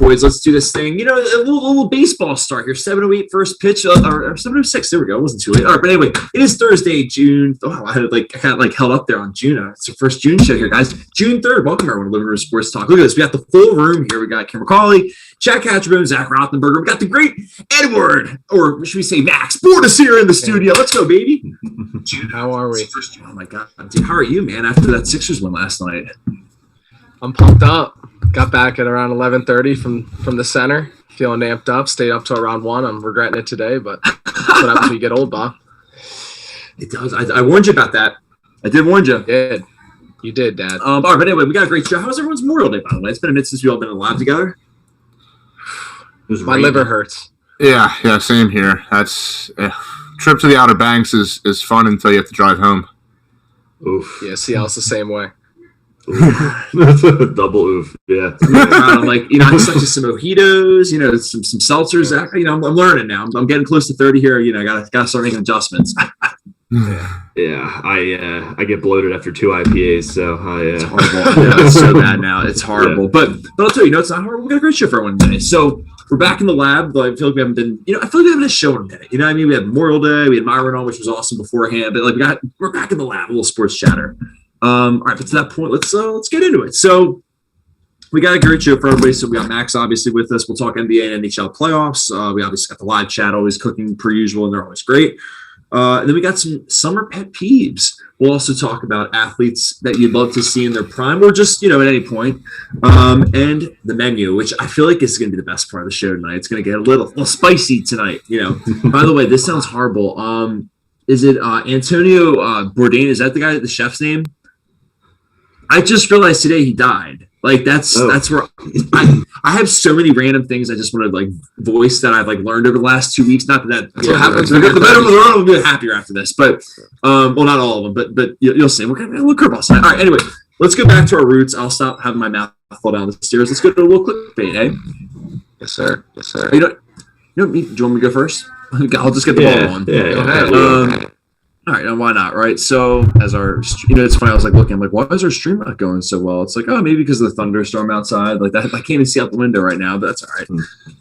boys. Let's do this thing. A little baseball start here. 7:08 first pitch, or 7:06. There we go. It wasn't too late. All right, but anyway, it is Thursday, June. Oh, I got held up there on June. It's our first June show here, guys. June 3rd. Welcome everyone to Living Room Sports Talk. Look at this. We got the full room here. We got Kim McCauley, Chad Catcherboom, Zach Rothenberger. We got the great Edward, or should we say Max Bordas here in the studio. Let's go, baby. June, how are we? Oh my God, dude, how are you, man? After that Sixers win last night. I'm pumped up. Got back at around 11:30 from the center, feeling amped up. Stayed up till around 1. I'm regretting it today, but that's what happens when you get old, Bob. It does. I warned you about that. I did warn you. You did, Dad. All right, but anyway, we got a great show. How was everyone's Memorial Day, by the way? It's been a minute since we all been alive together. My liver hurts. Yeah, same here. That's trip to the Outer Banks is fun until you have to drive home. Oof. Yeah, Seattle's the same way. That's a double oof. Yeah. I'm like, I such some mojitos, some seltzers. Yeah. I'm learning now. I'm getting close to 30 here. I gotta start making adjustments. Yeah. I get bloated after 2 IPAs, so it's horrible. It's so bad now. It's horrible. Yeah. But I'll tell you, it's not horrible. We got a great show for everyone today. So we're back in the lab. I feel like we haven't been, I feel like we haven't had a show in a minute. You know what I mean? We had Memorial Day, we had Myron on, which was awesome beforehand. But we're back in the lab, a little sports chatter. All right, but to that point, let's get into it. So we got a great show for everybody. So we got Max obviously with us. We'll talk NBA and NHL playoffs. We obviously got the live chat always cooking per usual, and they're always great. And then we got some summer pet peeves. We'll also talk about athletes that you'd love to see in their prime or just, at any point. And the menu, which I feel like is going to be the best part of the show tonight. It's going to get a little spicy tonight, By the way, this sounds horrible. Is it Antonio Bourdain? Is that the chef's name? I just realized today he died. That's where I have so many random things I just want to voice that I've learned over the last 2 weeks. Not that that's what happens. The better the world will be happier after this, but well, not all of them, but you'll see. We're gonna look curveballs tonight. All right. Anyway, let's go back to our roots. I'll stop having my mouth fall down the stairs. Let's go to a little clickbait, eh? Yes, sir. Do you want me to go first? I'll just get the ball on. Yeah. All right, why not, right? So as our, it's funny, I was looking, why is our stream not going so well? It's maybe because of the thunderstorm outside, that. I can't even see out the window right now, but that's all right.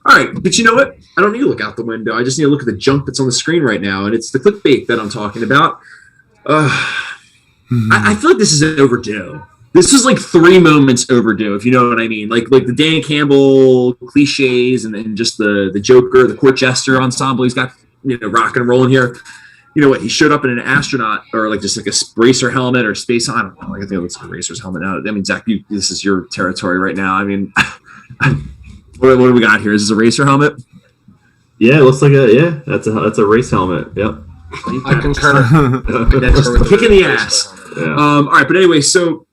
All right, but you know what? I don't need to look out the window. I just need to look at the junk that's on the screen right now, and it's the clickbait that I'm talking about. I feel like this is overdue. This is 3 moments overdue, if you know what I mean. Like the Dan Campbell cliches and just the Joker, the court jester ensemble. He's got, rocking and rolling here. You know what? He showed up in an astronaut or just a racer helmet or space. I don't know. I think it looks like a racer's helmet now. I mean, Zach, this is your territory right now. I mean, what do we got here? Is this a racer helmet? Yeah, it looks like that's a race helmet. Yep. I concur. That's just a kick in the ass. Yeah. All right, but anyway, so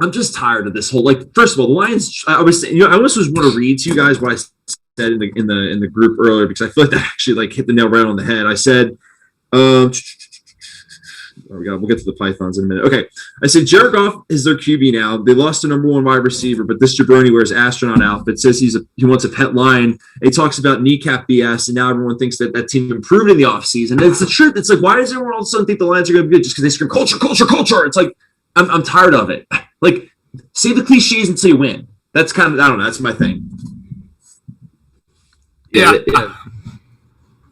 I'm just tired of this whole first of all, the Lions. I was I almost just want to read to you guys what I said in the group earlier because I feel like that actually hit the nail right on the head. I said. We'll get to the Pythons in a minute. Okay. I said Jared Goff is their QB now. They lost their number 1 wide receiver, but this jabroni wears astronaut outfit, says he wants a pet lion. He talks about kneecap BS, and now everyone thinks that team improved in the offseason. And it's the truth. It's why does everyone all of a sudden think the Lions are going to be good just because they scream culture, culture, culture? It's I'm tired of it. Say the cliches until you win. That's kind of, I don't know. That's my thing. Yeah.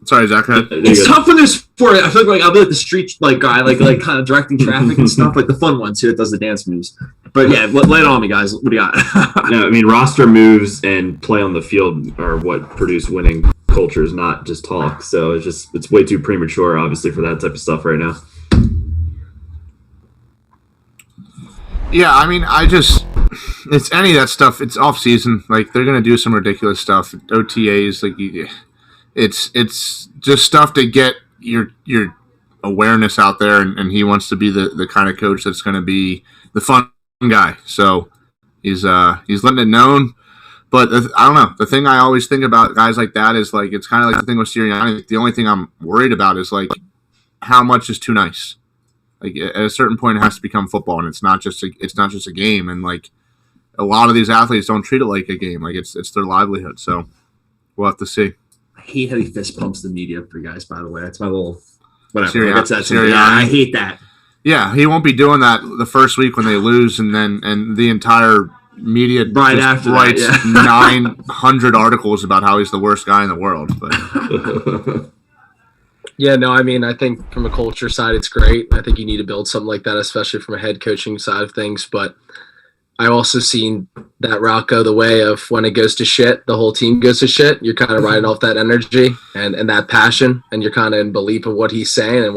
Sorry, Zach. It's tough when there's 4. I feel like I'll be the street guy, kind of directing traffic and stuff, the fun one too that does the dance moves. But yeah, lay it on me, guys. What do you got? No, I mean roster moves and play on the field are what produce winning cultures, not just talk. So it's way too premature, obviously, for that type of stuff right now. Yeah, I mean, it's any of that stuff. It's off season. They're gonna do some ridiculous stuff. OTAs, It's just stuff to get your awareness out there, and he wants to be the kind of coach that's going to be the fun guy. So he's letting it known. But I don't know. The thing I always think about guys like that is it's kind of like the thing with Sirianni. The only thing I'm worried about is how much is too nice. At a certain point, it has to become football, and it's not just a game. And a lot of these athletes don't treat it like a game. It's their livelihood. So we'll have to see. I hate how he fist pumps the media for you guys, by the way. That's my little whatever. Sirianni. I hate that. Yeah, he won't be doing that the first week when they lose, and the entire media Right just after that, writes yeah. 900 articles about how he's the worst guy in the world. But Yeah, no, I mean, I think from a culture side, it's great. I think you need to build something like that, especially from a head coaching side of things. But I've also seen that route go the way of when it goes to shit, the whole team goes to shit. You're kind of riding off that energy and that passion, and you're kind of in belief of what he's saying. And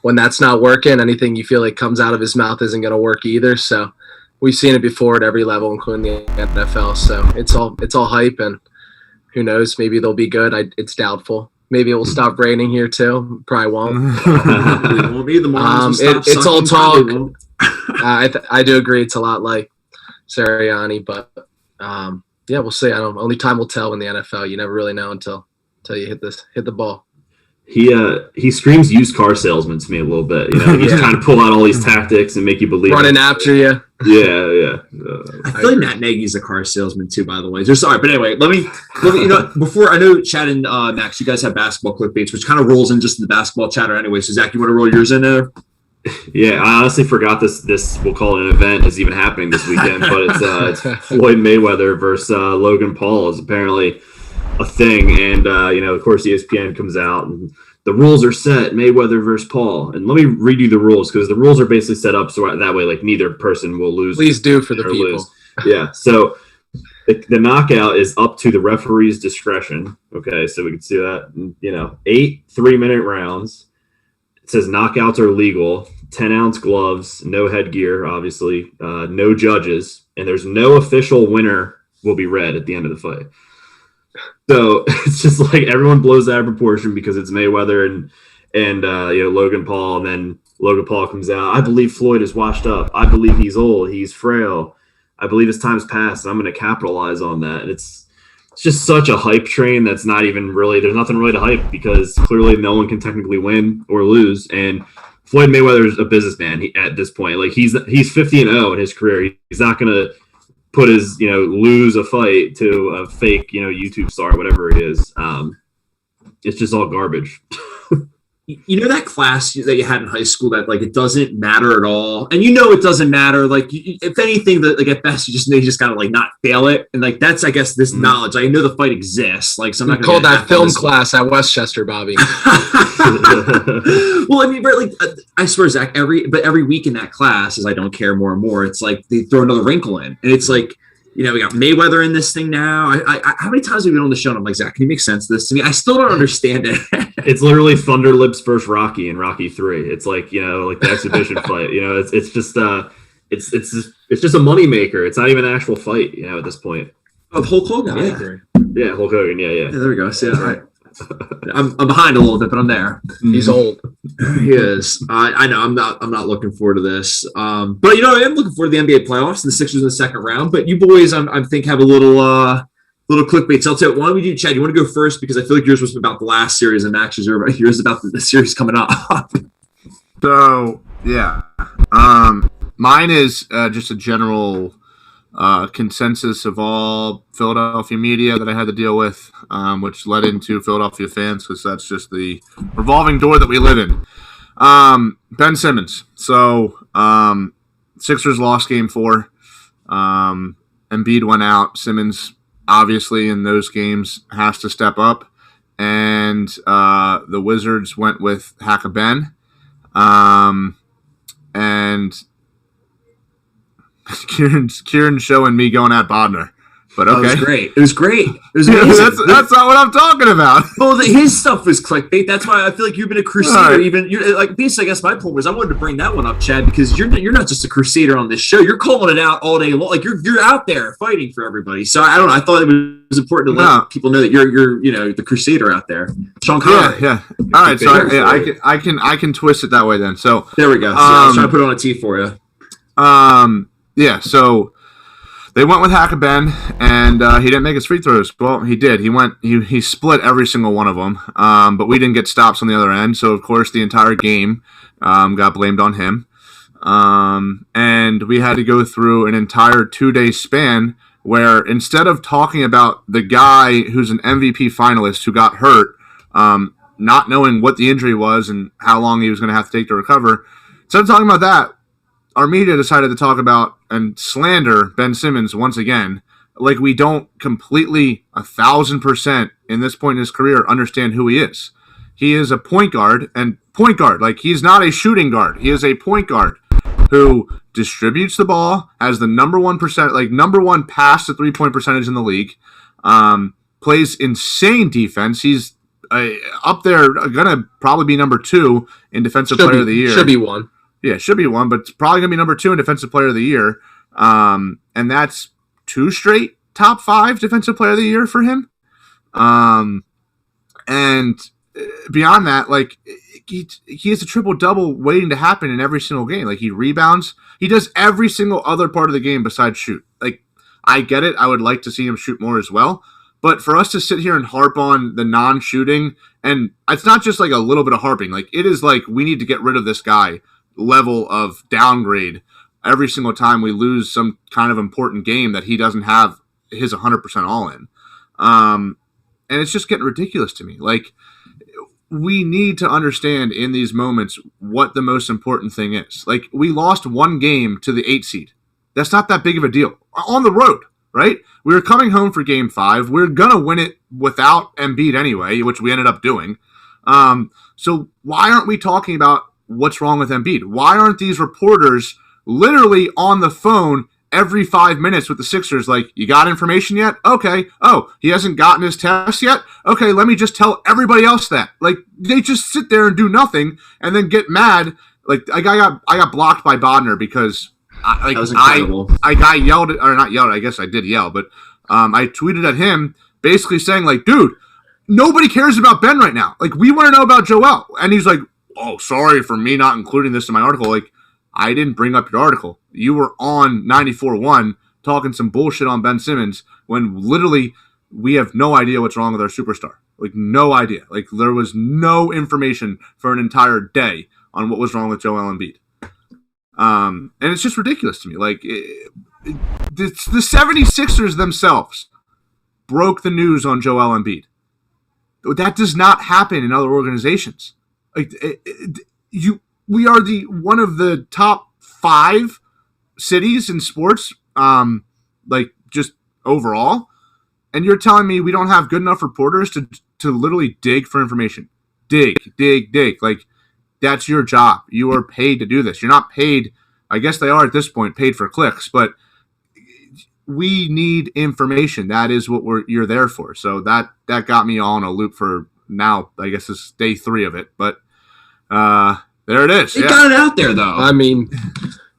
when that's not working, anything you feel like comes out of his mouth isn't going to work either. So we've seen it before at every level, including the NFL. So it's all hype, and who knows? Maybe they'll be good. It's doubtful. Maybe it will stop raining here too. Probably won't. It won't be. The Marlins will stop it's all sucking, talk. I do agree. It's a lot like Sirianni, but yeah, we'll see. Only time will tell in the NFL. You never really know until you hit the ball. He screams used car salesman to me a little bit. You know, he's trying to pull out all these tactics and make you believe running after you. Yeah. I feel like Matt Nagy's a car salesman too, by the way. Sorry, but anyway, let me before I know Chad and Max, you guys have basketball clickbaits, which kind of rolls in just in the basketball chatter anyway. So Zach, you want to roll yours in there? Yeah, I honestly forgot this we'll call it an event is even happening this weekend, but it's Floyd Mayweather versus Logan Paul is apparently a thing, and of course ESPN comes out and the rules are set, Mayweather versus Paul. And let me read you the rules, because the rules are basically set up so that way like neither person will lose. Please do for the people. Lose. Yeah, so the knockout is up to the referee's discretion. Okay, so we can see that. 8 3-minute rounds. It says knockouts are legal. 10-ounce gloves, no headgear, obviously, no judges, and there's no official winner will be read at the end of the fight. So it's just like everyone blows out of proportion because it's Mayweather and Logan Paul, and then Logan Paul comes out. I believe Floyd is washed up. I believe he's old. He's frail. I believe his time's passed, and I'm going to capitalize on that. And it's just such a hype train that's not even really – there's nothing really to hype because clearly no one can technically win or lose. And Floyd Mayweather is a businessman at this point. Like he's 50-0 in his career. He's not going to put his lose a fight to a fake YouTube star, whatever it is. It's just all garbage. That class that you had in high school that like it doesn't matter at all, and it doesn't matter. Like if anything, that like at best you just gotta like not fail it, and like that's I guess this knowledge. I know the fight exists. Like so I'm not called that film class at Westchester, Bobby. Well, I mean, like I swear, Zach, every week in that class, as I don't care more and more, it's like they throw another wrinkle in, and it's like. We got Mayweather in this thing now. I how many times have we been on the show and I'm like, Zach, can you make sense of this to me? I still don't understand it. It's literally Thunder Lips versus Rocky in Rocky 3. It's like, like the exhibition fight. It's just it's just a moneymaker. It's not even an actual fight, at this point. Oh, Hulk Hogan. I Yeah. agree. Yeah, Hulk Hogan. Yeah. There we go. See that right. I'm behind a little bit, but I'm there. He's old. He is. I know. I'm not looking forward to this. But I am looking forward to the NBA playoffs. The Sixers in the second round. But you boys, I think have a little clickbait. So I'll tell you, why don't we do, Chad? You want to go first because I feel like yours was about the last series, and Max's yours about the series coming up. So yeah, mine is just a general consensus of all Philadelphia media that I had to deal with, which led into Philadelphia fans because that's just the revolving door that we live in. Ben Simmons. So Sixers lost game 4. Embiid went out. Simmons, obviously, in those games has to step up. And the Wizards went with Hack-a-Ben. And Kieran's showing me going at Bodner. But okay. It was great. It was great. It was amazing. that's not what I'm talking about. Well, his stuff was clickbait. That's why I feel like you've been a crusader. Right. Even you're like basically. I guess my point was I wanted to bring that one up, Chad, because you're not just a crusader on this show. You're calling it out all day long. Like you're out there fighting for everybody. So I don't know. I thought it was important to let people know that you're the crusader out there. Sean Connery. Yeah. All right. So I can twist it that way then. So there we go. So I was trying to put it on a tee for you. Yeah. So. They went with Hack-a-Ben, and he didn't make his free throws. Well, he did. He split every single one of them, but we didn't get stops on the other end. So, of course, the entire game got blamed on him. And we had to go through an entire 2-day span where instead of talking about the guy who's an MVP finalist who got hurt, not knowing what the injury was and how long he was going to have to take to recover, instead of talking about that, our media decided to talk about and slander Ben Simmons once again, like we don't completely 1,000% in this point in his career understand who he is. He is a point guard, like he's not a shooting guard. He is a point guard who distributes the ball, has the number one pass to 3-point percentage in the league, plays insane defense. He's up there, gonna probably be number 2 in defensive player of the year. Should be one. Yeah, should be one, but it's probably gonna be number 2 in defensive player of the year. And that's 2 straight top 5 defensive player of the year for him. And beyond that, like he has a triple-double waiting to happen in every single game. Like he rebounds. He does every single other part of the game besides shoot. Like I get it. I would like to see him shoot more as well. But for us to sit here and harp on the non-shooting, and it's not just like a little bit of harping. Like it is like we need to get rid of this guy level of downgrade every single time we lose some kind of important game that he doesn't have his 100% all in. And it's just getting ridiculous to me. Like we need to understand in these moments what the most important thing is. Like we lost 1 game to the 8 seed. That's not that big of a deal on the road, right? We were coming home for game 5. We are going to win it without Embiid anyway, which we ended up doing. So why aren't we talking about what's wrong with Embiid? Why aren't these reporters literally on the phone every 5 minutes with the Sixers, like, you got information yet? Okay. Oh, he hasn't gotten his test yet? Okay, let me just tell everybody else that. Like, they just sit there and do nothing and then get mad. Like, I got blocked by Bodner because I got yelled at, or not yelled, I guess I did yell, but I tweeted at him basically saying, like, dude, nobody cares about Ben right now. Like, we want to know about Joel. And he's like, oh, sorry for me not including this in my article. Like, I didn't bring up your article. You were on 94.1 talking some bullshit on Ben Simmons when literally we have no idea what's wrong with our superstar. Like, no idea. Like, there was no information for an entire day on what was wrong with Joel Embiid. And it's just ridiculous to me. Like, the 76ers themselves broke the news on Joel Embiid. That does not happen in other organizations. Like, we are one of the top 5 cities in sports, like just overall, and you're telling me we don't have good enough reporters to literally dig for information. Dig. Like, that's your job. You are paid to do this. You're not paid, I guess they are at this point, paid for clicks, but we need information. That is what you're there for. So that got me all in a loop for now. I guess it's day 3 of it, but there it is. It got it out there, though. I mean,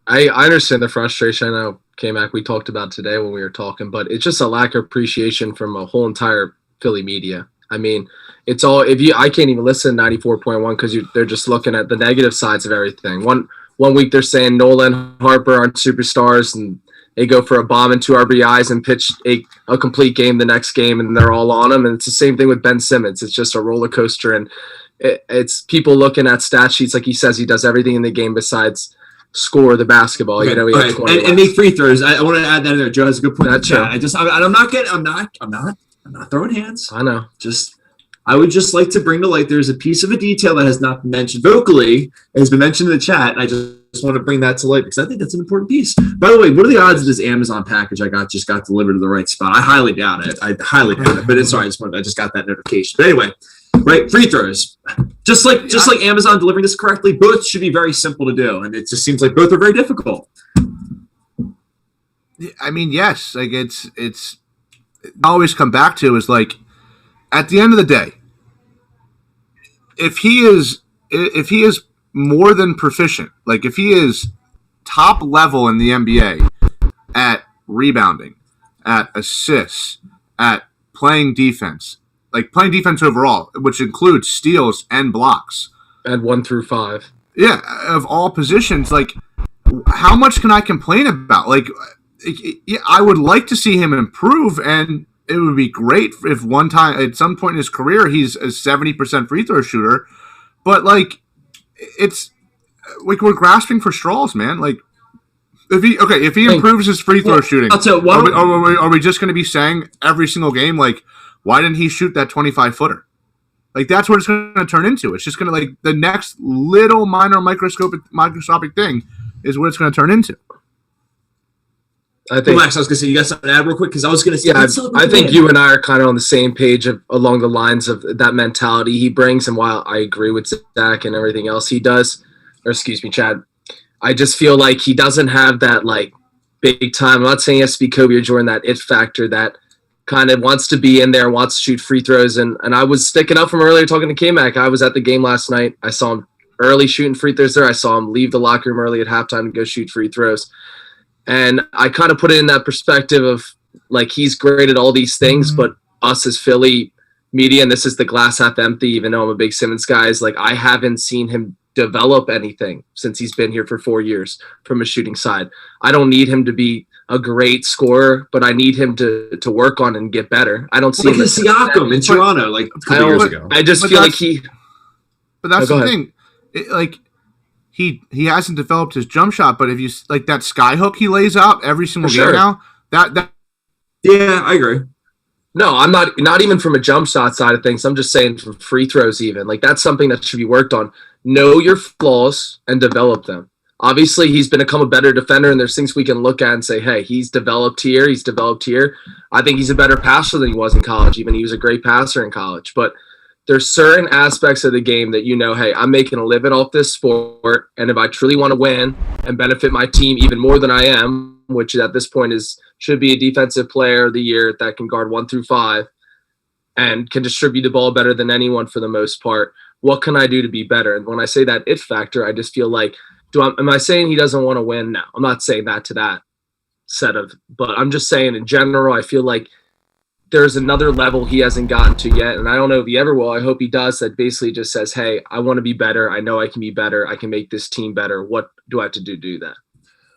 I understand the frustration. I know, K-Mac, we talked about today when we were talking, but it's just a lack of appreciation from a whole entire Philly media. I mean, it's all I can't even listen to 94.1 because they're just looking at the negative sides of everything. One week they're saying Nolan, Harper aren't superstars, and they go for a bomb and 2 RBIs and pitch a complete game the next game, and they're all on them. And it's the same thing with Ben Simmons. It's just a roller coaster, and it's people looking at stat sheets like he says he does everything in the game besides score the basketball. Okay, you know, he had 20 and make free throws. I want to add that in there. Joe has a good point. That's I'm not throwing hands. I know. I would just like to bring to light there's a piece of a detail that has not been mentioned vocally. It has been mentioned in the chat, and I just want to bring that to light because I think that's an important piece. By the way, what are the odds that this Amazon package I just got delivered to the right spot? I highly doubt it. But it's sorry. I just got that notification. But anyway, right, free throws. Just like Amazon delivering this correctly, both should be very simple to do, and it just seems like both are very difficult. I mean, yes, like it's I always come back to is like at the end of the day, if he is more than proficient, like if he is top level in the NBA at rebounding, at assists, at playing defense, like playing defense overall, which includes steals and blocks. And 1 through 5. Yeah, of all positions, like how much can I complain about? Like, I would like to see him improve, and it would be great if one time, at some point in his career, he's a 70% free throw shooter. But like, it's like we're grasping for straws, man. Like, if he improves his free throw shooting, are we just going to be saying every single game, like, why didn't he shoot that 25-footer? Like, that's what it's going to turn into. It's just going to, like, the next little minor microscopic thing is what it's going to turn into. I think, Max, I was going to say, you got something to add real quick? Because I was going to say, I think you and I are kind of on the same page along the lines of that mentality he brings. And while I agree with Zach and everything else he does, or excuse me, Chad, I just feel like he doesn't have that like big time. I'm not saying he has to be Kobe or Jordan, that it factor that kind of wants to be in there, wants to shoot free throws. And I was sticking up from earlier talking to K-Mac. I was at the game last night. I saw him early shooting free throws there. I saw him leave the locker room early at halftime to go shoot free throws. And I kind of put it in that perspective of like he's great at all these things, but us as Philly media, and this is the glass half empty, even though I'm a big Simmons guy, is like I haven't seen him develop anything since he's been here for 4 years from a shooting side. I don't need him to be a great scorer, but I need him to work on and get better. I don't see him as Siakam in Toronto like a couple years ago. I just feel like he. But that's the thing, like. He hasn't developed his jump shot, but if you like that sky hook he lays out every single game now, that yeah, I agree. No, I'm not even from a jump shot side of things. I'm just saying from free throws even. Like that's something that should be worked on. Know your flaws and develop them. Obviously, he's become a better defender, and there's things we can look at and say, hey, he's developed here, he's developed here. I think he's a better passer than he was in college. Even he was a great passer in college, but there's certain aspects of the game that hey, I'm making a living off this sport, and if I truly want to win and benefit my team even more than I am, which at this point should be a defensive player of the year that can guard 1 through 5 and can distribute the ball better than anyone for the most part, what can I do to be better? And when I say that it factor, I just feel like, am I saying he doesn't want to win? No, I'm not saying that to that set of, but I'm just saying in general, I feel like there's another level he hasn't gotten to yet, and I don't know if he ever will. I hope he does. That basically just says, hey, I want to be better. I know I can be better. I can make this team better. What do I have to do that?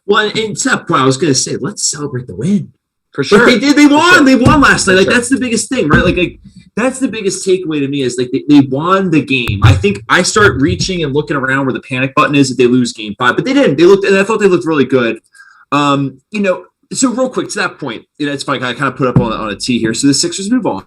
Well, and to that point, I was going to say, let's celebrate the win. For sure. Like they won. Sure. They won last night. Like that's the biggest thing, right? Like that's the biggest takeaway to me is like they won the game. I think I start reaching and looking around where the panic button is if they lose game 5, but they didn't. And I thought they looked really good. So real quick to that point, it's funny. I kind of put up on a tee here. So the Sixers move on.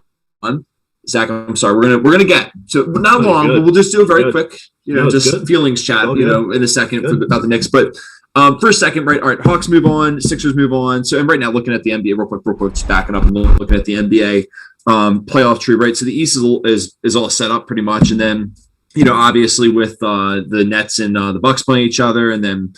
Zach, I'm sorry. We're gonna get so not long, but we'll just do a very quick, just feelings chat, in a second about the Knicks. But for a second, right? All right, Hawks move on, Sixers move on. So and right now, looking at the NBA, real quick, just backing up and looking at the NBA playoff tree, right? So the East is all set up pretty much, and then obviously with the Nets and the Bucks playing each other, and then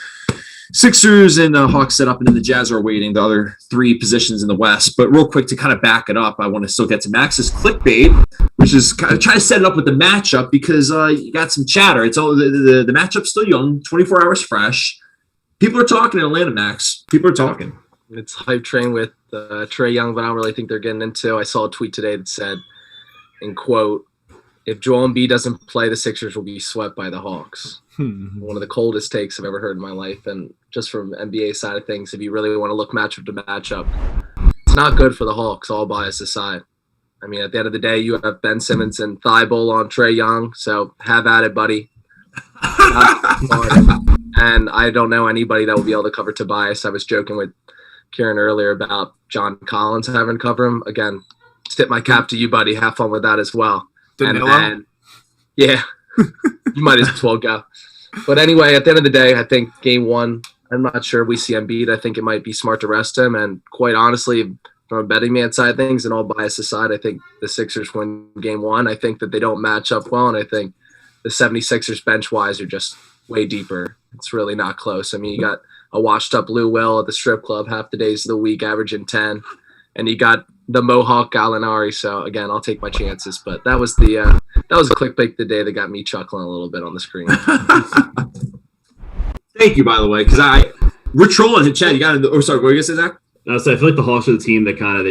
Sixers and Hawks set up, and then the Jazz are waiting the other 3 positions in the West. But real quick to kind of back it up, I want to still get to Max's clickbait, which is kind of try to set it up with the matchup because you got some chatter. It's all the matchup's still young, 24 hours fresh. People are talking in Atlanta, Max. People are talking. It's hype train with Trae Young, but I don't really think they're getting into. I saw a tweet today that said, in quote, if Joel Embiid doesn't play, the Sixers will be swept by the Hawks. One of the coldest takes I've ever heard in my life. And just from NBA side of things, if you really want to look matchup to matchup, it's not good for the Hawks, all bias aside. I mean, at the end of the day, you have Ben Simmons and Thibault on Trae Young, so have at it, buddy. And I don't know anybody that will be able to cover Tobias. I was joking with Kieran earlier about John Collins having to cover him. Again, tip my cap to you, buddy. Have fun with that as well. And yeah, you might as well go. But anyway, at the end of the day, I think game 1, I'm not sure we see Embiid. I think it might be smart to rest him. And quite honestly, from a betting man side of things and all bias aside, I think the Sixers win game 1. I think that they don't match up well, and I think the 76ers bench-wise are just way deeper. It's really not close. I mean, you got a washed-up Lou Will at the strip club half the days of the week, averaging 10, and you got the Mohawk Gallinari. So again, I'll take my chances. But that was a clickbait the day that got me chuckling a little bit on the screen. Thank you, by the way, because we're trolling. Chad, you got it. Oh, sorry, what were you gonna say, Zach? I feel like the Hawks are the team that kind of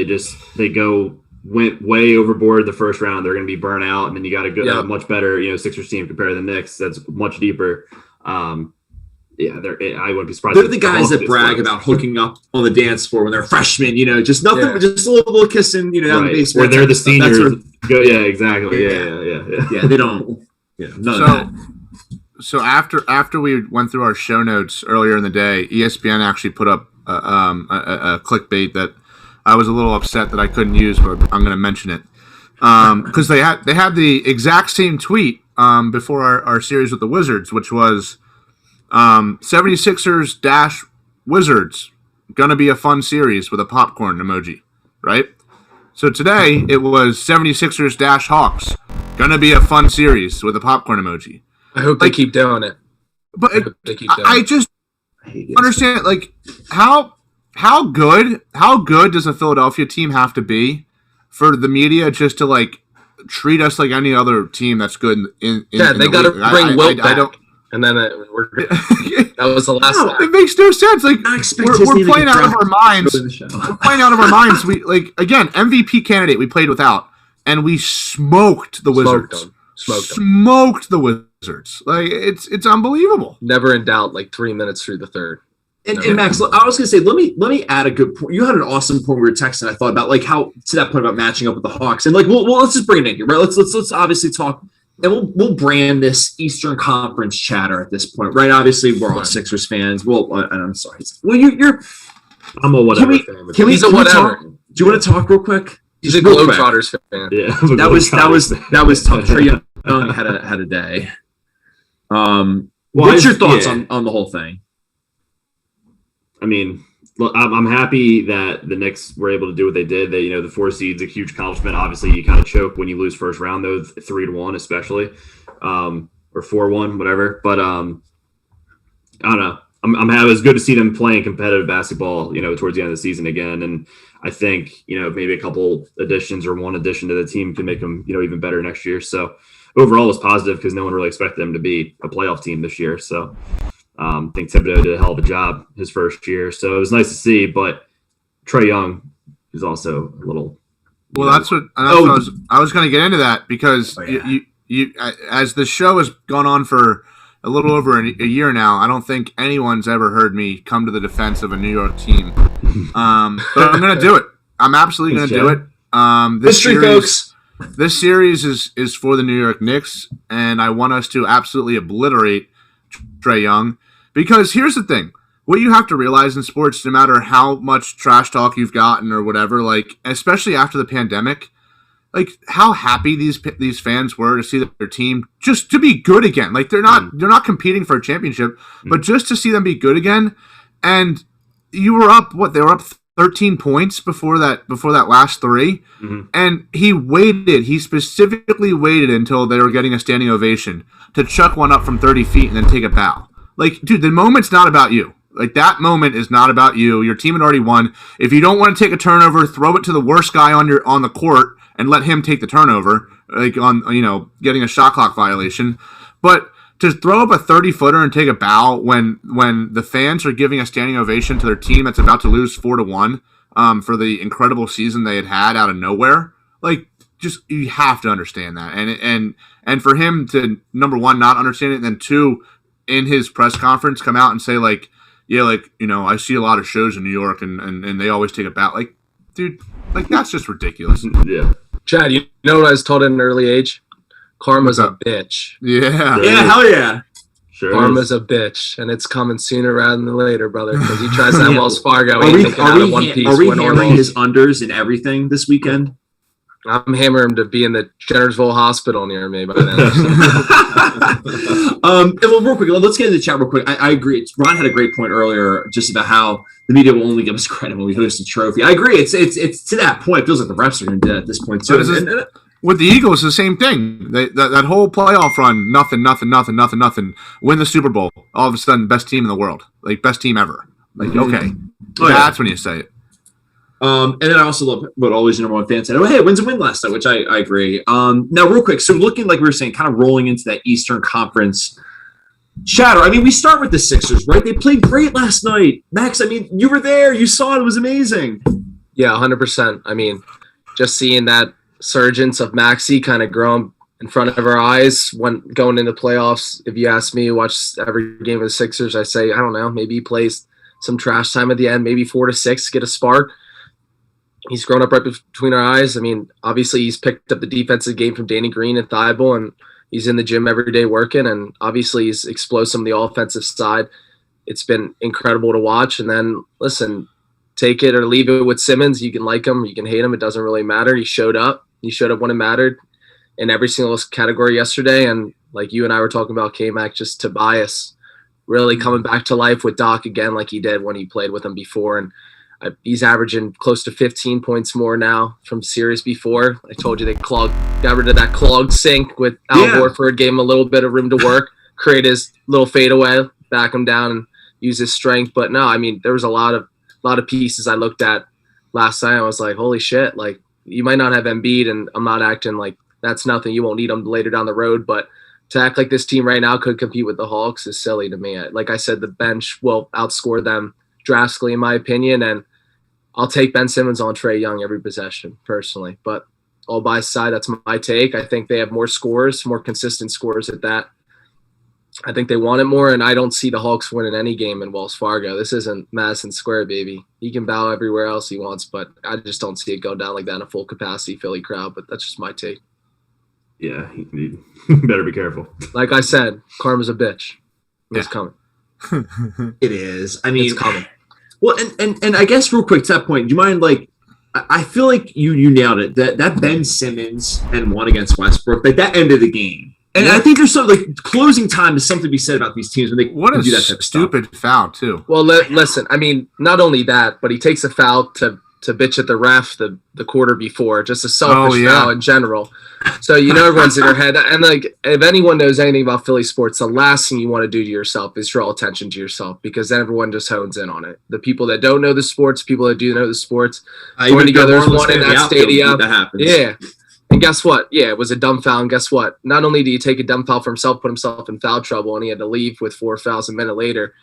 went way overboard the first round. They're going to be burnt out, and then you got a much better Sixers team compared to the Knicks. That's much deeper. I wouldn't be surprised. They're the guys that brag about hooking up on the dance floor when they're freshmen. Just nothing, but just a little kissing. Down the basement. Where they're the seniors. Yeah, exactly. Yeah. They don't. None of that. So after we went through our show notes earlier in the day, ESPN actually put up a clickbait that I was a little upset that I couldn't use, but I'm going to mention it because they had the exact same tweet before our series with the Wizards, which was 76ers - Wizards. Going to be a fun series with a popcorn emoji, right? So today it was 76ers - Hawks. Going to be a fun series with a popcorn emoji. I hope they keep doing it. But I just understand, like, how good does a Philadelphia team have to be for the media just to, like, treat us like any other team that's good in they got to bring Wilt back. And then that was the last one. It makes no sense. Like, we're playing out of our minds. We're playing out of our minds. We, like, again, MVP candidate we played without, and we smoked the Wizards. Smoked the Wizards. Like, it's unbelievable. Never in doubt. Like 3 minutes through the third. And Max, I was gonna say, let me add a good point. You had an awesome point we were texting. I thought about, like, how, to that point about matching up with the Hawks, and like, well, let's just bring it in here, right? Let's obviously talk. And we'll brand this Eastern Conference chatter at this point, right? Obviously, we're all Sixers fans. Well, and I'm sorry. Well, you're. I'm a whatever fan. Can we talk? Do you want to talk real quick? He's a Globetrotters fan. Yeah, that was tough. Trae Young had a day. What's your thoughts on the whole thing? I mean, look, I'm happy that the Knicks were able to do what they did. They, the 4 seed's a huge accomplishment. Obviously, you kind of choke when you lose first round, though, 3-1 especially, or 4-1, whatever. But I don't know. I'm happy. It was good to see them playing competitive basketball, towards the end of the season again. And I think, maybe a couple additions or one addition to the team can make them, even better next year. So overall, it was positive because no one really expected them to be a playoff team this year. So. I think Thibodeau did a hell of a job his first year, so it was nice to see. But Trae Young is also a little. Well, that's what I was going to get into that because you as the show has gone on for a little over a year now, I don't think anyone's ever heard me come to the defense of a New York team. But I'm going to do it. I'm absolutely going to do it. This series is for the New York Knicks, and I want us to absolutely obliterate Trae Young. Because here's the thing. What you have to realize in sports, no matter how much trash talk you've gotten or whatever, like, especially after the pandemic, like, how happy these fans were to see their team just to be good again. Like, they're not competing for a championship, but just to see them be good again. And you were up, they were up 13 points before that last 3. Mm-hmm. And he specifically waited until they were getting a standing ovation to chuck one up from 30 feet and then take a bow. Like, dude, the moment's not about you. Like, that moment is not about you. Your team had already won. If you don't want to take a turnover, throw it to the worst guy on the court and let him take the turnover, like on getting a shot clock violation. But to throw up a 30-footer and take a bow when the fans are giving a standing ovation to their team that's about to lose 4-1 for the incredible season they had out of nowhere, like, just, you have to understand that. And for him to, number one, not understand it, and then two, in his press conference, come out and say, like, yeah, like, I see a lot of shows in New York and they always take a bow. Like, dude, like, that's just ridiculous. Yeah. Chad, you know what I was told at an early age? Karma's a bitch. Yeah. Yeah, hell yeah. Sure. Karma's a bitch, and it's coming sooner rather than later, brother, because he tries that Wells Fargo. Are we hammering his unders and everything this weekend? I'm hammering him to be in the Jennersville Hospital near me by then. Well, real quick, let's get into the chat real quick. I agree. Ron had a great point earlier just about how the media will only give us credit when we host a trophy. I agree. It's to that point. It feels like the refs are going to do it at this point too. With the Eagles, the same thing. That whole playoff run, nothing. Win the Super Bowl. All of a sudden, best team in the world. Like, best team ever. Like, okay. That's when you say it. And then I also love what always number one fan said, hey, wins a win last night, which I agree. Now, real quick, so looking like we were saying, kind of rolling into that Eastern Conference chatter. I mean, we start with the Sixers, right? They played great last night. Max, I mean, you were there. You saw it. It was amazing. Yeah, 100%. I mean, just seeing that surgence of Maxey kind of growing in front of our eyes when going into playoffs. If you ask me, watch every game of the Sixers, I say, I don't know, maybe he plays some trash time at the end, maybe 4 to 6, get a spark. He's grown up right between our eyes. I mean, obviously he's picked up the defensive game from Danny Green and Thibault, and he's in the gym every day working, and obviously he's explosive on the offensive side. It's been incredible to watch. And then, listen, take it or leave it with Simmons. You can like him, you can hate him. It doesn't really matter. He showed up. He showed up when it mattered in every single category yesterday. And like you and I were talking about, K-Mac, just Tobias really coming back to life with Doc again, like he did when he played with him before. And he's averaging close to 15 points more now from series before. I told you they got rid of that clogged sink with Al Horford, gave him a little bit of room to work, create his little fadeaway, back him down, and use his strength. But no, I mean, there was a lot of pieces I looked at last night. I was like, holy shit! Like, you might not have Embiid, and I'm not acting like that's nothing. You won't need him later down the road, but to act like this team right now could compete with the Hawks is silly to me. Like I said, the bench will outscore them drastically, in my opinion, and I'll take Ben Simmons on Trae Young every possession, personally. But all by side, that's my take. I think they have more scores, more consistent scores at that. I think they want it more, and I don't see the Hawks winning any game in Wells Fargo. This isn't Madison Square, baby. He can bow everywhere else he wants, but I just don't see it go down like that in a full-capacity Philly crowd, but that's just my take. Yeah, you better be careful. Like I said, karma's a bitch. It's coming. It is. I mean, it's coming. Well, and I guess real quick to that point, do you mind, like, I feel like you nailed it. That Ben Simmons and one against Westbrook, like that ended the game. And I think there's some, like, closing time is something to be said about these teams when they what a do that type of stupid stuff. Foul too. Well, listen, I mean, not only that, but he takes a foul to bitch at the ref the quarter before, just a selfish foul in general. So everyone's in their head. And like, if anyone knows anything about Philly sports, the last thing you want to do to yourself is draw attention to yourself, because then everyone just hones in on it. The people that don't know the sports, people that do know the sports, going together as one in that stadium. That happens. Yeah. And guess what? Yeah, it was a dumb foul. And guess what? Not only did he take a dumb foul for himself, put himself in foul trouble, and he had to leave with 4 fouls a minute later,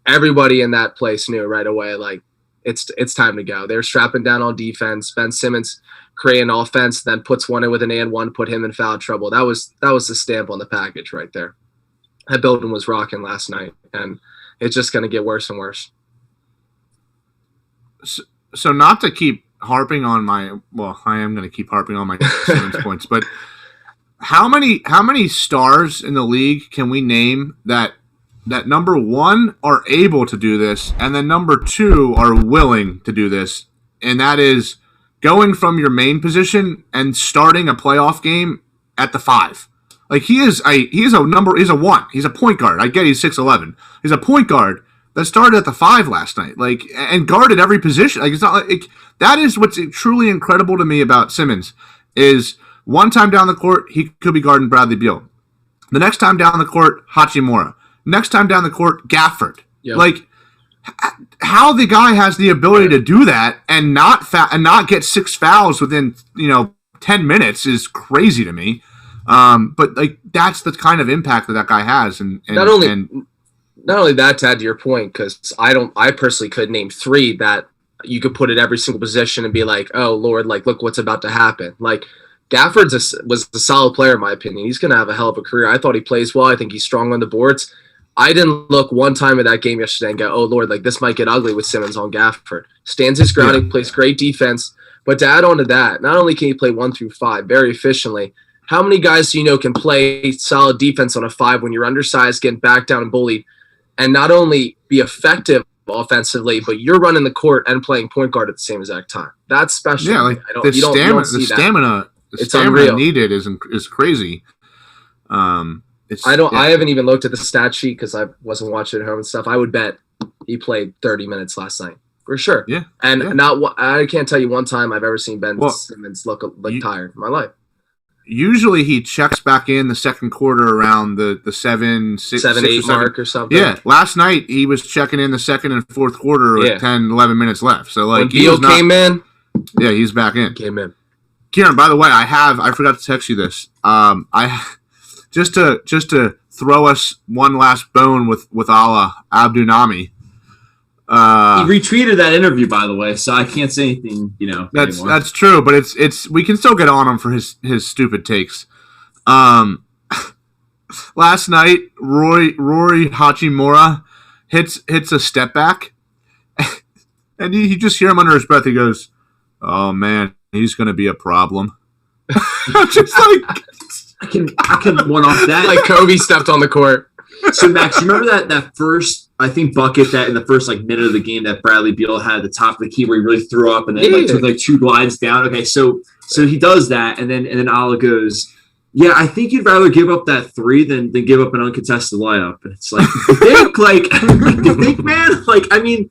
everybody in that place knew right away, like, it's time to go. They're strapping down on defense. Ben Simmons creating offense, then puts one in with an and one, put him in foul trouble. That was the stamp on the package right there. That building was rocking last night, and it's just going to get worse and worse. So not to keep harping on I am going to keep harping on my Simmons points, but how many stars in the league can we name that number one are able to do this, and then number two are willing to do this, and that is going from your main position and starting a playoff game at the 5. Like, he's a 1. He's a point guard. I get he's 6'11". He's a point guard that started at the 5 last night, like, and guarded every position. Like, it's not like that is what's truly incredible to me about Simmons is one time down the court he could be guarding Bradley Beal, the next time down the court Hachimura, next time down the court Gafford. Yep. Like, how the guy has the ability to do that and not get 6 fouls within 10 minutes is crazy to me. But like, that's the kind of impact that guy has, and not only that, to add to your point, because I personally could name 3 that you could put at every single position and be like, oh Lord, like, look what's about to happen. Like, Gafford was a solid player in my opinion. He's going to have a hell of a career. I thought he plays well. I think he's strong on the boards. I didn't look one time at that game yesterday and go, oh Lord, like, this might get ugly with Simmons on Gafford. Stands his ground, he plays great defense. But to add on to that, not only can he play 1 through 5 very efficiently, how many guys do you know can play solid defense on a 5 when you're undersized, getting backed down and bullied, and not only be effective offensively, but you're running the court and playing point guard at the same exact time? That's special. Yeah, like, the stamina needed is crazy. I haven't even looked at the stat sheet because I wasn't watching at home and stuff. I would bet he played 30 minutes last night for sure. Yeah, and I can't tell you one time I've ever seen Ben Simmons look tired in my life. Usually he checks back in the second quarter around the 7-8 mark or something. Yeah, last night he was checking in the second and fourth quarter with 10-11 minutes left. So, like, when Beal came in, yeah, he's back in. Came in. Kieran, by the way, I forgot to text you this. Just to throw us one last bone with Allah Abdunami. He retweeted that interview, by the way, so I can't say anything. That's true, but it's we can still get on him for his stupid takes. Last night, Rory Hachimura hits a step back, and you just hear him under his breath. He goes, "Oh man, he's going to be a problem." Just like. I can one off that. Like Kobe stepped on the court. So Max, you remember that first, I think, bucket that in the first minute of the game that Bradley Beal had at the top of the key where he really threw up and then took 2 glides down. Okay, so he does that and then Allah goes, Yeah, I think you'd rather give up that 3 than give up an uncontested layup. And it's like, you think, man? Like, I mean,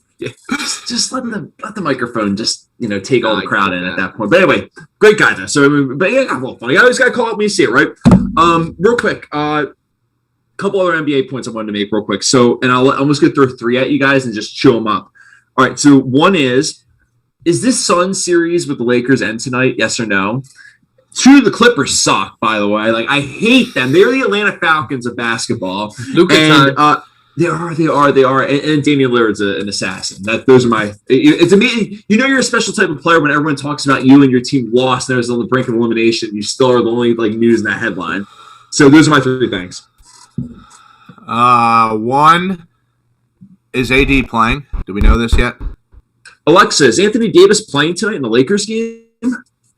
just let the microphone just take all the crowd in at that point. But anyway, great guy though. So, but yeah, well, funny. I always got to call up when you see it, right? Real quick, couple other NBA points I wanted to make real quick. So, and I'll almost get through 3 at you guys and just chew them up. All right. So, one is this Suns series with the Lakers end tonight? Yes or no? True, the Clippers suck, by the way. Like, I hate them. They're the Atlanta Falcons of basketball. Luka time. They are. And Damian Lillard's an assassin. Those are my. It's amazing. You're a special type of player when everyone talks about you and your team lost and there's on the brink of elimination. You still are the only news in that headline. So those are my 3 things. One is AD playing. Do we know this yet? Alexa, is Anthony Davis playing tonight in the Lakers game?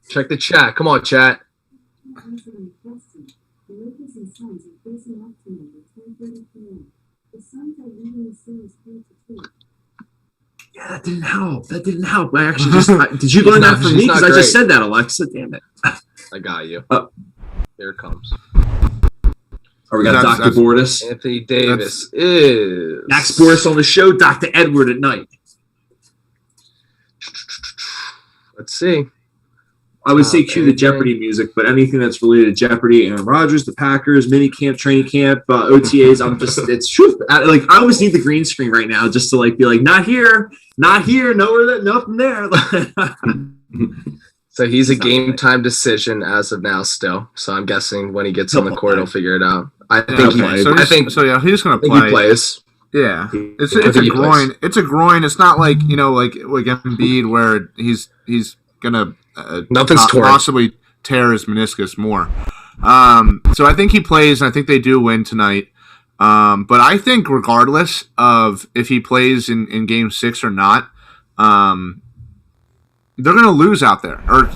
Check the chat. Come on, chat. Yeah, that didn't help. I actually just did you learn that from me? Because I just said that, Alexa. Damn it. I got you. Here it comes. Oh, we got Dr. Bordas. Anthony Davis is Max Boris on the show. Dr. Edward at night. Let's see. I would say cue the Jeopardy music, but anything that's related to Jeopardy, Aaron Rodgers, the Packers, mini camp, training camp, OTAs, it's true. I always need the green screen right now just to be like, not here, nowhere, nothing there. So he's a game time decision as of now still. So I'm guessing when he gets on the court, he'll figure it out. I think he plays. So he's going to play. He plays. Yeah, it's a groin. It's a groin. It's not like Embiid where he's gonna nothing's torn. Possibly tear his meniscus more. So I think he plays, and I think they do win tonight. But I think regardless of if he plays in Game 6 or not, they're gonna lose out there. Or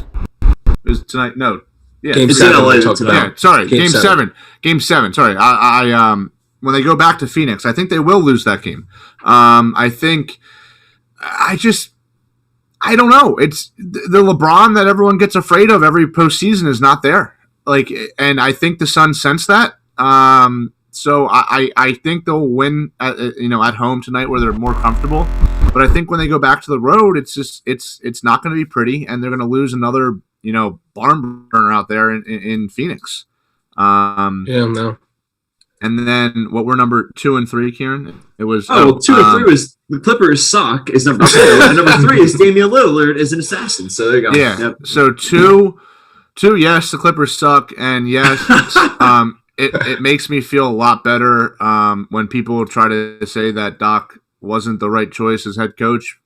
is tonight? No, yeah, Game 7. Yeah, sorry, Game 7. Game 7. Sorry, I when they go back to Phoenix, I think they will lose that game. I don't know. It's the LeBron that everyone gets afraid of every postseason is not there. And I think the Suns sense that. So I think they'll win at home tonight where they're more comfortable. But I think when they go back to the road, it's not going to be pretty, and they're going to lose another barn burner out there in Phoenix. No. And then what were number 2 and 3, Kieran? It was 2 and 3 was the Clippers suck is number 2, and number 3 is Damian Lillard is an assassin. So there you go. Yeah. Yep. So two. Yes, the Clippers suck, and yes, it makes me feel a lot better when people try to say that Doc wasn't the right choice as head coach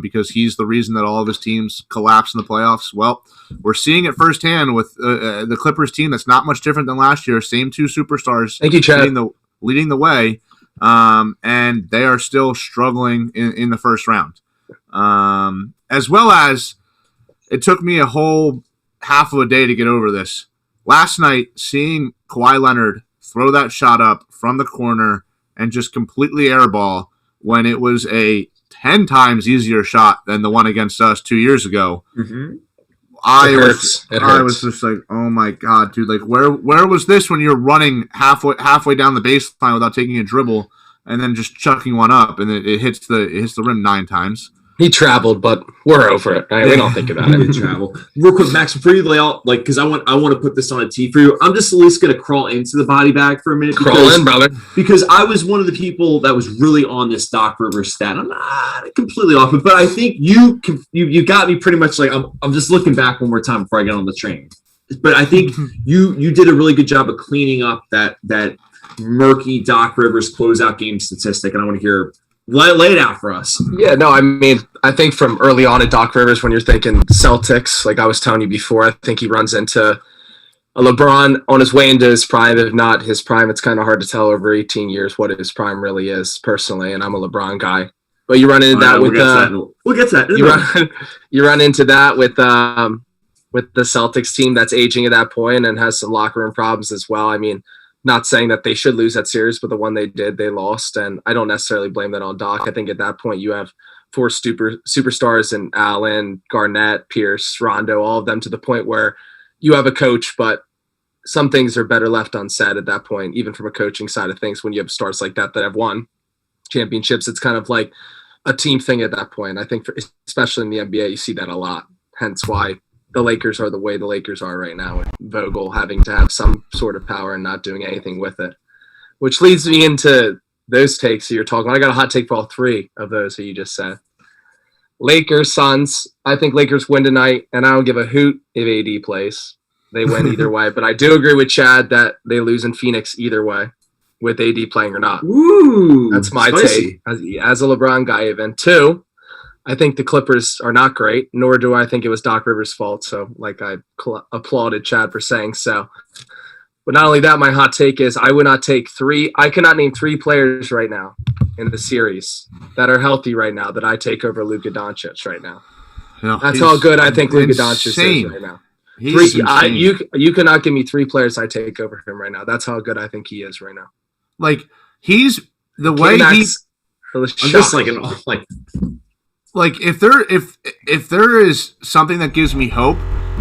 because he's the reason that all of his teams collapse in the playoffs. Well, we're seeing it firsthand with the Clippers team that's not much different than last year. Same 2 superstars. Thank you, Chad. Leading the way, and they are still struggling in the first round. As well as it took me a whole half of a day to get over this. Last night, seeing Kawhi Leonard throw that shot up from the corner and just completely airball when it was a 10 times easier shot than the one against us 2 years ago. Mm-hmm. I was just like, oh my God, dude! Where was this when you're running halfway down the baseline without taking a dribble and then just chucking one up and it hits the rim 9 times? He traveled, but we're over it, right? We don't think about it. He did travel. Real quick, Max, before you lay out, because I want to put this on a tee for you. I'm just at least going to crawl into the body bag for a minute. Crawl in, brother. Because I was one of the people that was really on this Doc Rivers stat. I'm not completely off it, but I think you got me pretty much I'm just looking back one more time before I get on the train. But I think you did a really good job of cleaning up that murky Doc Rivers closeout game statistic, and I want to hear. Lay it out for us. Yeah, no, I mean, I think from early on at Doc Rivers, when you're thinking Celtics, like I was telling you before, I think he runs into a LeBron on his way into his prime. If not his prime, it's kind of hard to tell over 18 years what his prime really is, personally, and I'm a LeBron guy. But you run into that with we'll get to that. You run into that with the Celtics team that's aging at that point and has some locker room problems as well. I mean, not saying that they should lose that series, but the one they did, they lost. And I don't necessarily blame that on Doc. I think at that point you have 4 superstars in Allen, Garnett, Pierce, Rondo, all of them to the point where you have a coach, but some things are better left unsaid at that point, even from a coaching side of things. When you have stars like that have won championships, it's kind of like a team thing at that point. I think, especially in the NBA, you see that a lot. Hence why the Lakers are the way the Lakers are right now, with Vogel having to have some sort of power and not doing anything with it. Which leads me into those takes that you're talking about. I got a hot take for all three of those that you just said. Lakers, Suns. I think Lakers win tonight, and I don't give a hoot if AD plays. They win either way. But I do agree with Chad that they lose in Phoenix either way, with AD playing or not. Ooh, that's my spicy take as a LeBron guy. Even two, I think the Clippers are not great, nor do I think it was Doc Rivers' fault. So, like, I applauded Chad for saying so. But not only that, my hot take is I would not take three. I cannot name three players right now in the series that are healthy right now that I take over Luka Doncic right now. No, that's how good I think Luka Doncic is right now. You cannot give me three players I take over him right now. That's how good I think he is right now. Like, he's the way he's. I'm just like if there is something that gives me hope,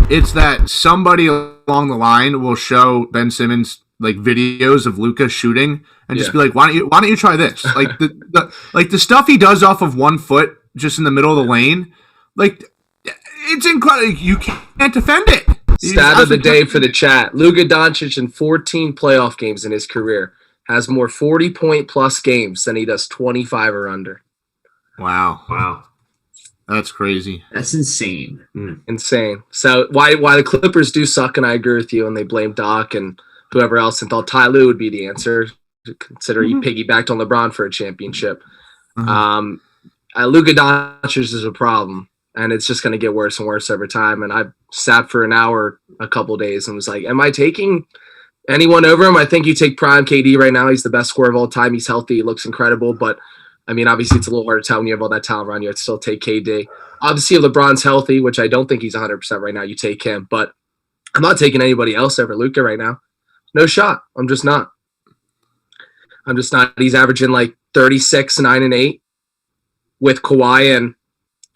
it's that somebody along the line will show Ben Simmons like videos of Luka shooting and just be like, why don't you try this? Like the stuff he does off of 1 foot just in the middle of the lane, like, it's incredible. You can't defend it. Stat of the day for the chat: Luka Doncic in 14 playoff games in his career has more 40-point plus games than he does 25 or under. Wow. That's crazy. That's insane. Insane. So why the Clippers do suck, and I agree with you, and they blame Doc and whoever else, and thought Ty Lue would be the answer, considering he piggybacked on LeBron for a championship. Luka Doncic is a problem, and it's just going to get worse and worse every time. And I sat for an hour a couple days and was like, am I taking anyone over him? I think you take prime KD right now. He's the best scorer of all time. He's healthy. He looks incredible, but I mean, obviously, it's a little hard to tell when you have all that talent around you. I'd still take KD. Obviously, if LeBron's healthy, which I don't think he's 100% right now, you take him. But I'm not taking anybody else over Luka right now. No shot. I'm just not. He's averaging like 36, 9, and 8 with Kawhi and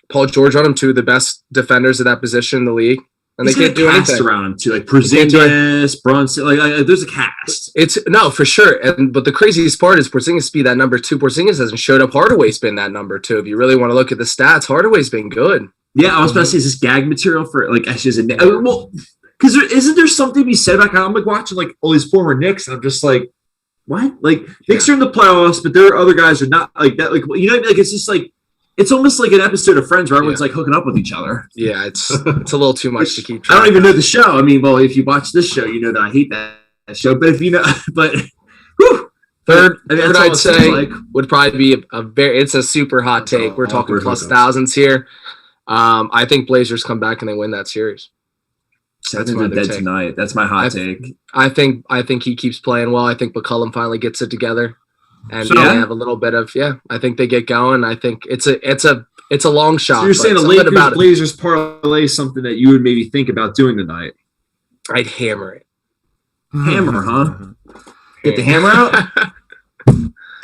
Paul George on him, two of the best defenders at that position in the league. And they can't do anything around him too, like Porzingis, Brunson. Like there's a cast. It's no, for sure. But the craziest part is Porzingis be that number 2. Porzingis hasn't showed up. Hardaway's been that number 2. If you really want to look at the stats, Hardaway's been good. Yeah, I was about to say, is this gag material for like actually? Well, because isn't there something to be said about? I'm like watching like all these former Knicks, and I'm just like, what? Like Knicks are in the playoffs, but there are other guys who are not like that. Like, you know what I mean? Like it's just like. It's almost like an episode of Friends where everyone's like hooking up with each other. Yeah, it's a little too much to keep track. I don't even know the show. I mean, well, if you watch this show, you know that I hate that show. But if you know, whew, third I'd say would probably be it's a super hot take. We're talking plus thousands here. I think Blazers come back and they win that series. That's my dead tonight. That's my hot take. I think he keeps playing well. I think McCollum finally gets it together. And they have a little bit of I think they get going. I think it's a long shot. So you're saying a Lakers Blazers parlay is something that you would maybe think about doing tonight? I'd hammer it. Hammer, huh? Get the hammer out.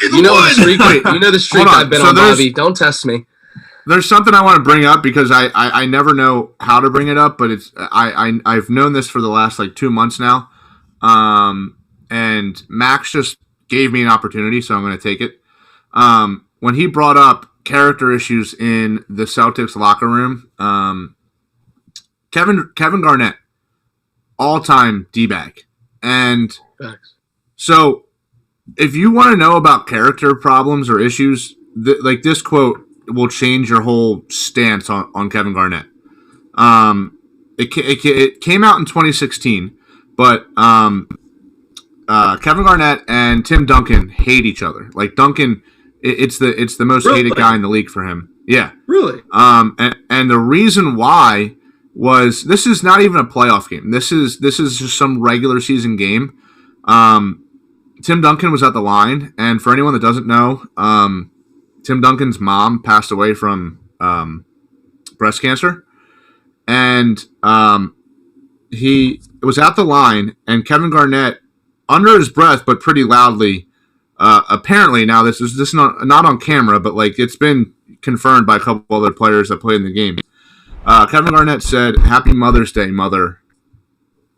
You know the streak I've been on, Bobby. Don't test me. There's something I want to bring up because I never know how to bring it up, but it's I've known this for the last like 2 months now, and Max just gave me an opportunity, so I'm going to take it. When he brought up character issues in the Celtics locker room, Kevin Garnett, all-time D-bag. And so if you want to know about character problems or issues, like this quote will change your whole stance on Kevin Garnett. It came out in 2016, but Kevin Garnett and Tim Duncan hate each other. Like Duncan, it's the most hated guy in the league for him. Yeah, really. And the reason why was this is not even a playoff game. This is just some regular season game. Tim Duncan was at the line, and for anyone that doesn't know, Tim Duncan's mom passed away from breast cancer, and he was at the line, and Kevin Garnett, under his breath, but pretty loudly. Apparently, now this is not on camera, but like it's been confirmed by a couple other players that played in the game. Kevin Garnett said, "Happy Mother's Day, Mother,"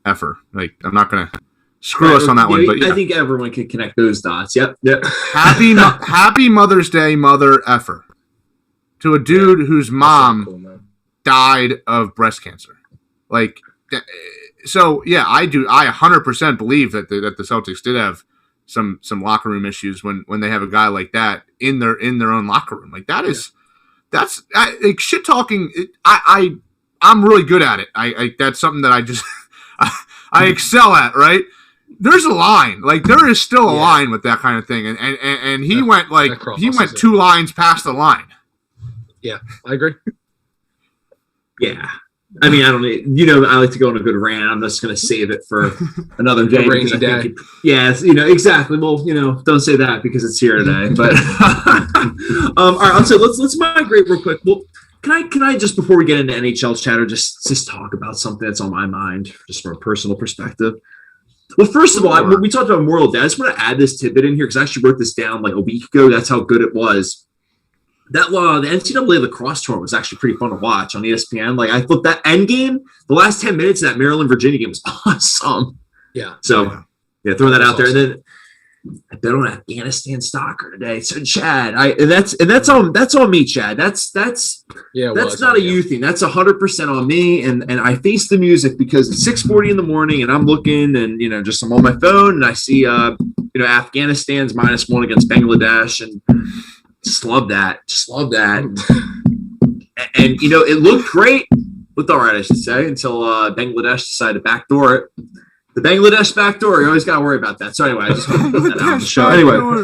effer. Like, I'm not gonna screw us on that one, but yeah. I think everyone can connect those dots. Yep. Happy Mother's Day, mother effer, to a dude whose mom died of breast cancer. Like, so yeah, I 100% believe that the Celtics did have some locker room issues when they have a guy like that in their own locker room. Like, that's like shit talking. I'm really good at it. I that's something that I just I excel at. Right? There's a line. Like, there is still a line with that kind of thing, and he went 2 lines past the line. Yeah, I agree. Yeah. I mean, I don't know. I like to go on a good rant. I'm just going to save it for another day. Rainy day. Yes, exactly. Well, don't say that because it's here today. But all right, so let's migrate real quick. Well, can I just, before we get into NHL chatter, just talk about something that's on my mind, just from a personal perspective. Well, first of all, we talked about Memorial Day. I just want to add this tidbit in here because I actually wrote this down like a week ago. That's how good it was. That the NCAA lacrosse tournament was actually pretty fun to watch on ESPN. Like, I thought that end game, the last 10 minutes of that Maryland-Virginia game was awesome. Yeah. So, throwing that out there. And then I bet on Afghanistan soccer today. So, Chad, that's on me, Chad. That's not a you thing. That's 100% on me. And I face the music because it's 6:40 in the morning and I'm looking and just I'm on my phone and I see Afghanistan's -1 against Bangladesh and. Just love that. And it looked great. Looked all right, I should say, until Bangladesh decided to backdoor it. The Bangladesh backdoor, you always got to worry about that. So anyway, I just want to put that out on the show. Anyway, all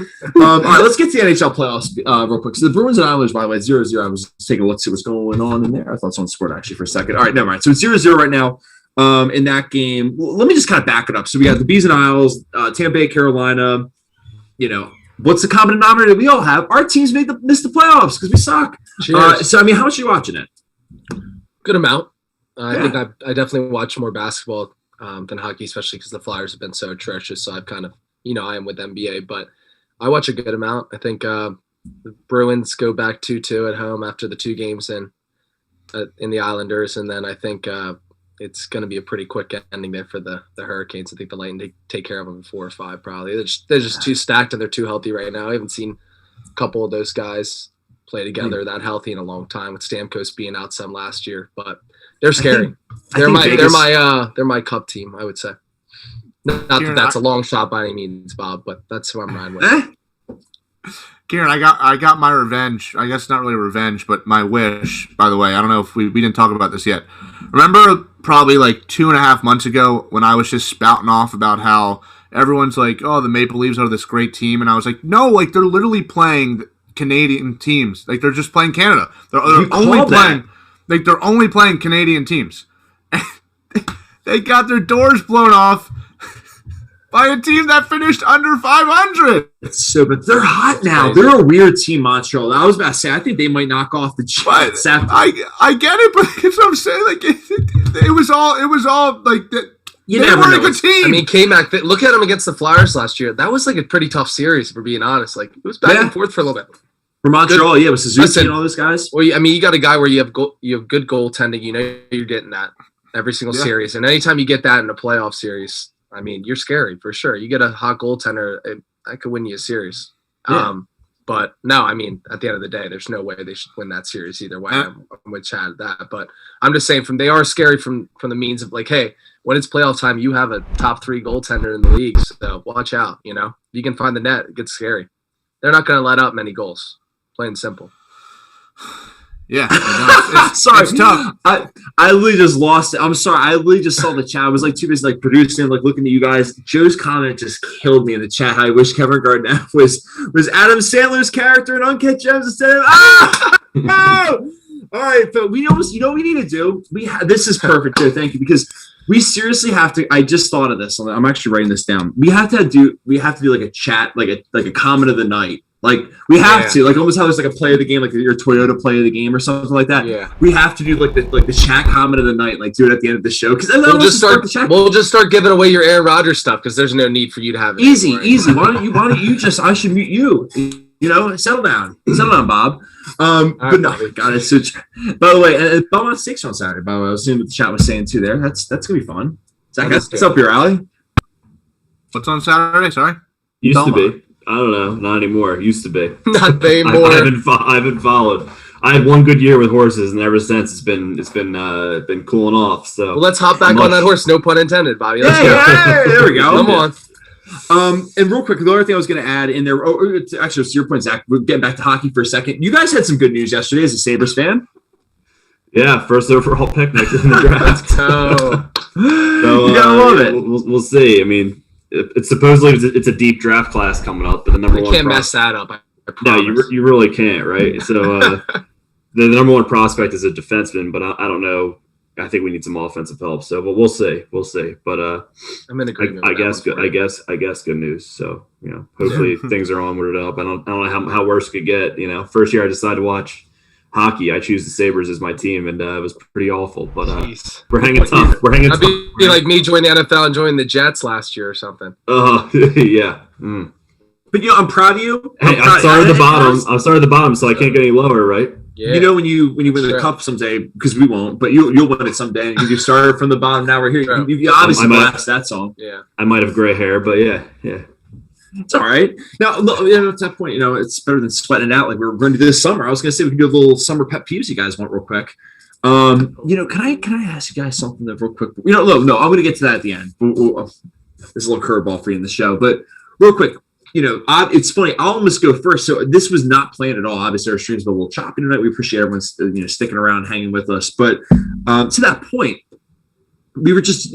right, let's get to the NHL playoffs real quick. So the Bruins and Islanders, by the way, 0-0. I was taking a look to see what's going on in there. I thought someone scored actually for a second. All right, never mind. So it's 0-0 right now in that game. Well, let me just kind of back it up. So we got the Bees and Isles, Tampa Bay, Carolina, What's the common denominator we all have? Our teams missed the playoffs because we suck. So, I mean, how much are you watching it? Good amount. I think I definitely watch more basketball than hockey, especially because the Flyers have been so atrocious. So I've kind of, I am with NBA, but I watch a good amount. I think the Bruins go back 2-2 at home after the 2 games in the Islanders. And then I think it's going to be a pretty quick ending there for the Hurricanes. I think the Lightning take care of them in 4 or 5 probably. They're just too stacked and they're too healthy right now. I haven't seen a couple of those guys play together that healthy in a long time, with Stamkos being out some last year. But they're scary. They're my cup team, I would say. Not that that's a long shot by any means, Bob, but that's who I'm riding with. Kieran, I got my revenge. I guess not really revenge, but my wish, by the way. I don't know if we didn't talk about this yet. Remember probably like 2.5 months ago when I was just spouting off about how everyone's like, oh, the Maple Leafs are this great team. And I was like, no, like they're literally playing Canadian teams. Like they're just playing Canada. They're only playing Canadian teams. They got their doors blown off by a team that finished under 500. But they're hot now. They're a weird team, Montreal. I was about to say, I think they might knock off the Jets. I get it, but that's what I'm saying. Like it was all like that. They were a good team. I mean, K-Mac, look at them against the Flyers last year. That was like a pretty tough series, if we're being honest. Like it was back and forth for a little bit. For Montreal, with Suzuki and all those guys. Well, I mean, you got a guy where you have good goaltending. You're getting that every single series, and anytime you get that in a playoff series, I mean, you're scary for sure. You get a hot goaltender, that could win you a series. Yeah. But no, I mean, at the end of the day, there's no way they should win that series either way. I'm with Chad at that. But I'm just saying, they are scary from the means of like, hey, when it's playoff time, you have a top 3 goaltender in the league, so watch out. If you can find the net, it gets scary. They're not going to let up many goals. Plain and simple. Yeah. Sorry. It's tough. I literally just lost it. I'm sorry. I literally just saw the chat. I was like too busy like producing, like looking at you guys. Joe's comment just killed me in the chat. I wish Kevin Garnett was Adam Sandler's character in Uncut Gems instead of no! All right, but we almost, what we need to do? This is perfect, Joe. Thank you, because we seriously have to. I just thought of this. I'm actually writing this down. We have to do like a chat, like a comment of the night. Like we have to, like almost how there's like a play of the game, like your Toyota play of the game or something like that. Yeah, we have to do like the chat comment of the night, like do it at the end of the show. Because we'll just start giving away your Aaron Rodgers stuff because there's no need for you to have it. Easy. Why don't you just? I should mute you. Settle down, Bob. But no, got it. So, by the way, Belmont Stakes on Saturday. By the way, I was seeing what the chat was saying too. That's gonna be fun. Zach, that's up your alley. What's on Saturday? Sorry. Used to be. I don't know. Not anymore. Used to be. Not anymore. I haven't followed. I had one good year with horses, and ever since it's been cooling off. So well, let's hop back on that horse. No pun intended, Bobby. Let's go. Hey, there we go. Come on. And real quick, the other thing I was going to add in there. Actually, to your point, Zach. We're getting back to hockey for a second. You guys had some good news yesterday as a Sabres fan. Yeah, first overall pick next in the draft. So you gotta love it. We'll see. I mean, it's supposedly it's a deep draft class coming up, but the number one. You can't mess that up. No, you really can't, right? So the number one prospect is a defenseman, but I don't know. I think we need some offensive help. So, but we'll see. But I'm in agreement. I guess good news. So hopefully things are onward up. I don't know how worse it could get. First year I decided to watch hockey. I choose the Sabres as my team, and it was pretty awful. But we're hanging tough. That'd be like me joining the NFL and joining the Jets last year or something. Yeah. Mm. But I'm proud of you. Hey, I started at the bottom. I started at the bottom, so I can't get any lower, right? Yeah. When you win the cup someday, because we won't, but you'll win it someday. And you started from the bottom. Now we're here. Sure. You obviously blast that song. Yeah. I might have gray hair, but yeah. It's all right. Now, look, at that point, it's better than sweating it out like we were going to do this summer. I was going to say we could do a little summer pet peeves you guys want real quick. Can I ask you guys something real quick? No, I'm going to get to that at the end. There's a little curveball for you in the show, but real quick. It's funny. I'll almost go first. So this was not planned at all. Obviously, our stream's been a little choppy tonight. We appreciate everyone, sticking around, hanging with us. But to that point, we were just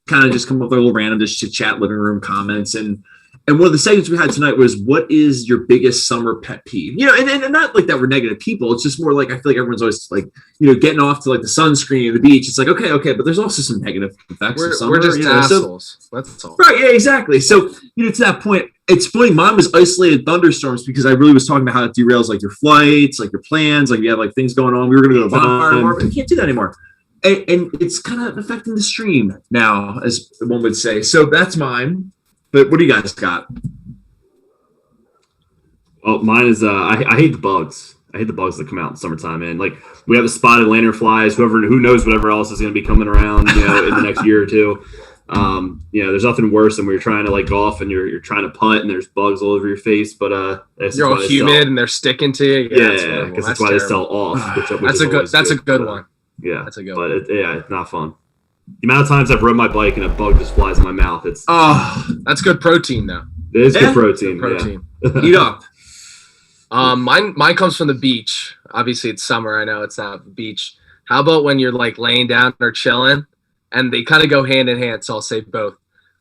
come up with a little random just chit chat, living room comments, and one of the segments we had tonight was, what is your biggest summer pet peeve? And not like that we're negative people. It's just more like I feel like everyone's always like, getting off to like the sunscreen and the beach. It's like okay, but there's also some negative effects of summer. We're just assholes. That's all. Right? Yeah, exactly. So to that point. It's funny. Mine was isolated thunderstorms because I really was talking about how it derails like your flights, like your plans, like you have like things going on. We were going to go to a bonfire tomorrow, but we can't do that anymore. And it's kind of affecting the stream now, as one would say. So that's mine. But what do you guys got? Well, mine is I hate the bugs. I hate the bugs that come out in summertime, man. Like we have the spotted lanternflies, who knows whatever else is going to be coming around, in the next year or two. There's nothing worse than when you're trying to like golf and you're trying to putt and there's bugs all over your face, but you're all humid and they're sticking to you. Yeah, because that's why they sell off. That's a good one. Yeah, that's a good one. It's not fun. The amount of times I've rode my bike and a bug just flies in my mouth. That's good protein though. It is good protein. Good protein. Yeah. Eat up. Mine comes from the beach. Obviously, it's summer. I know it's not the beach. How about when you're like laying down or chilling? And they kind of go hand in hand, so I'll say both.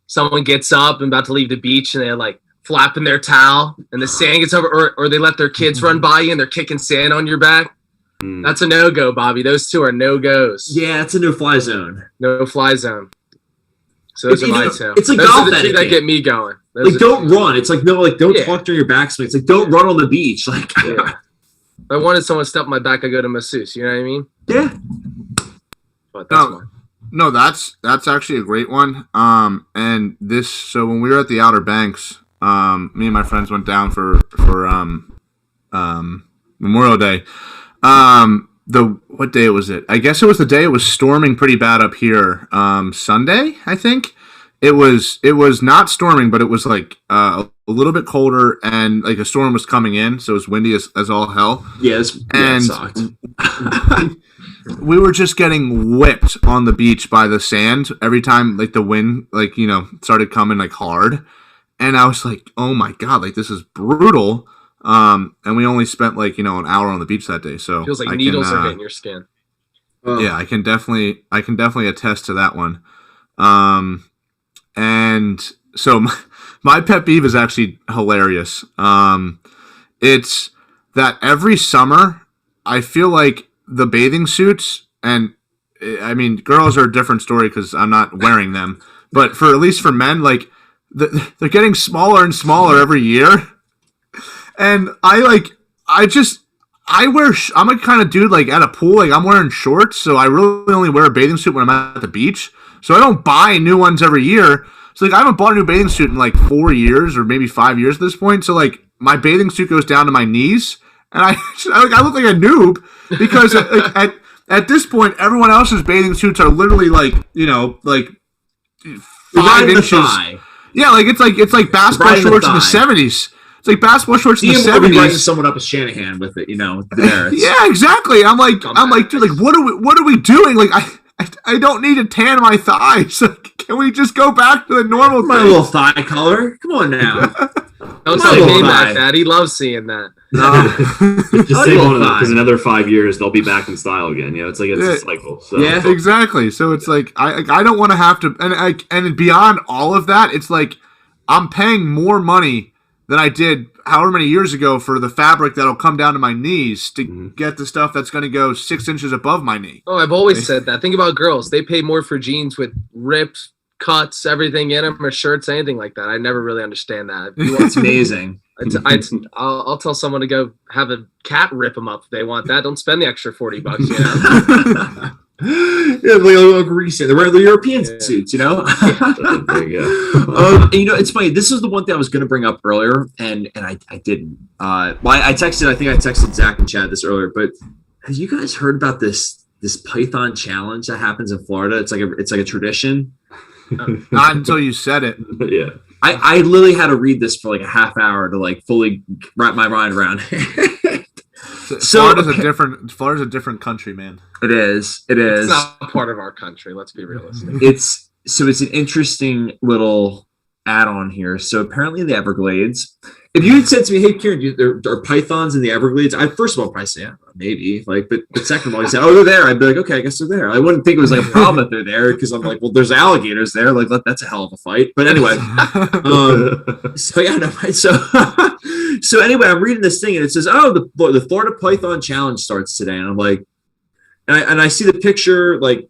Someone gets up and about to leave the beach, and they're like flapping their towel, and the sand gets over, or they let their kids run by you, and they're kicking sand on your back. That's a no-go, Bobby. Those two are no-goes. Yeah, it's a no-fly zone. No-fly zone. So those are my two. It's like those golf are the two that get me going. Don't run. It's like, no, like don't talk during your backswing. It's like, don't run on the beach. Like, if I wanted someone to step on my back, I go to masseuse. You know what I mean? Yeah. But that's mine. No, that's actually a great one. So when we were at the Outer Banks, me and my friends went down for Memorial Day. What day was it? I guess it was the day it was storming pretty bad up here. Sunday, I think. It was not storming, but it was like a little bit colder and like a storm was coming in, so it was windy as all hell. Yes, and it sucked. We were just getting whipped on the beach by the sand every time like the wind started coming like hard, and I was like, oh my god, like this is brutal. And we only spent like an hour on the beach that day, so feels like needles are hitting your skin. Yeah, I can definitely attest to that one. And so my pet peeve is actually hilarious. It's that every summer I feel like the bathing suits, and I mean girls are a different story because I'm not wearing them, but at least for men, like they're getting smaller and smaller every year. And I'm a kind of dude like at a pool, like I'm wearing shorts, so I really only wear a bathing suit when I'm at the beach. So I don't buy new ones every year. So like I haven't bought a new bathing suit in like 4 years or maybe 5 years at this point. So like my bathing suit goes down to my knees, and I look like a noob because at this point everyone else's bathing suits are literally like 5 Riding the inches. thigh. Yeah, like it's like basketball Riding the shorts in the thigh. 70s. It's like basketball shorts in the Ian will be writing 70s. someone up as Shanahan with it, there. Yeah, exactly. I'm like, dude, like, what are we doing? Like, I don't need to tan my thighs. Like, can we just go back to the normal My thing? little thigh color. Come on now. Don't My say little hey thigh. back, Dad. He loves seeing that. Just save on it thigh. because another 5 years they'll be back in style again. It's like it's a cycle. So. Yeah. Exactly. So it's like I don't want to have to, and beyond all of that, it's like I'm paying more money than I did however many years ago for the fabric that'll come down to my knees to get the stuff that's going to go 6 inches above my knee. Oh, I've always said that. Think about girls. They pay more for jeans with rips, cuts, everything in them, or shirts, anything like that. I never really understand that. It's amazing. I'll tell someone to go have a cat rip them up if they want that. Don't spend the extra $40. Yeah, like Greece, the regular European suits, There you go. It's funny. This is the one thing I was going to bring up earlier, and I didn't. I texted Zach and Chad this earlier, but have you guys heard about this Python challenge that happens in Florida? It's like a tradition. Not until you said it. Yeah. I literally had to read this for like a half hour to like fully wrap my mind around it. Florida's a different country, man. It is. It's not part of our country. Let's be realistic. It's an interesting little add-on here. So apparently in the Everglades, if you had said to me, "Hey, Kieran, there are pythons in the Everglades," I'd first of all probably say, "Yeah, maybe." But second of all, you said, "Oh, they're there." I'd be like, "Okay, I guess they're there." I wouldn't think it was like a problem that they're there because I'm like, "Well, there's alligators there. Like, that's a hell of a fight." But anyway, so yeah, no, right. So anyway, I'm reading this thing and it says, "Oh, the Florida Python Challenge starts today," and I'm like, and I see the picture like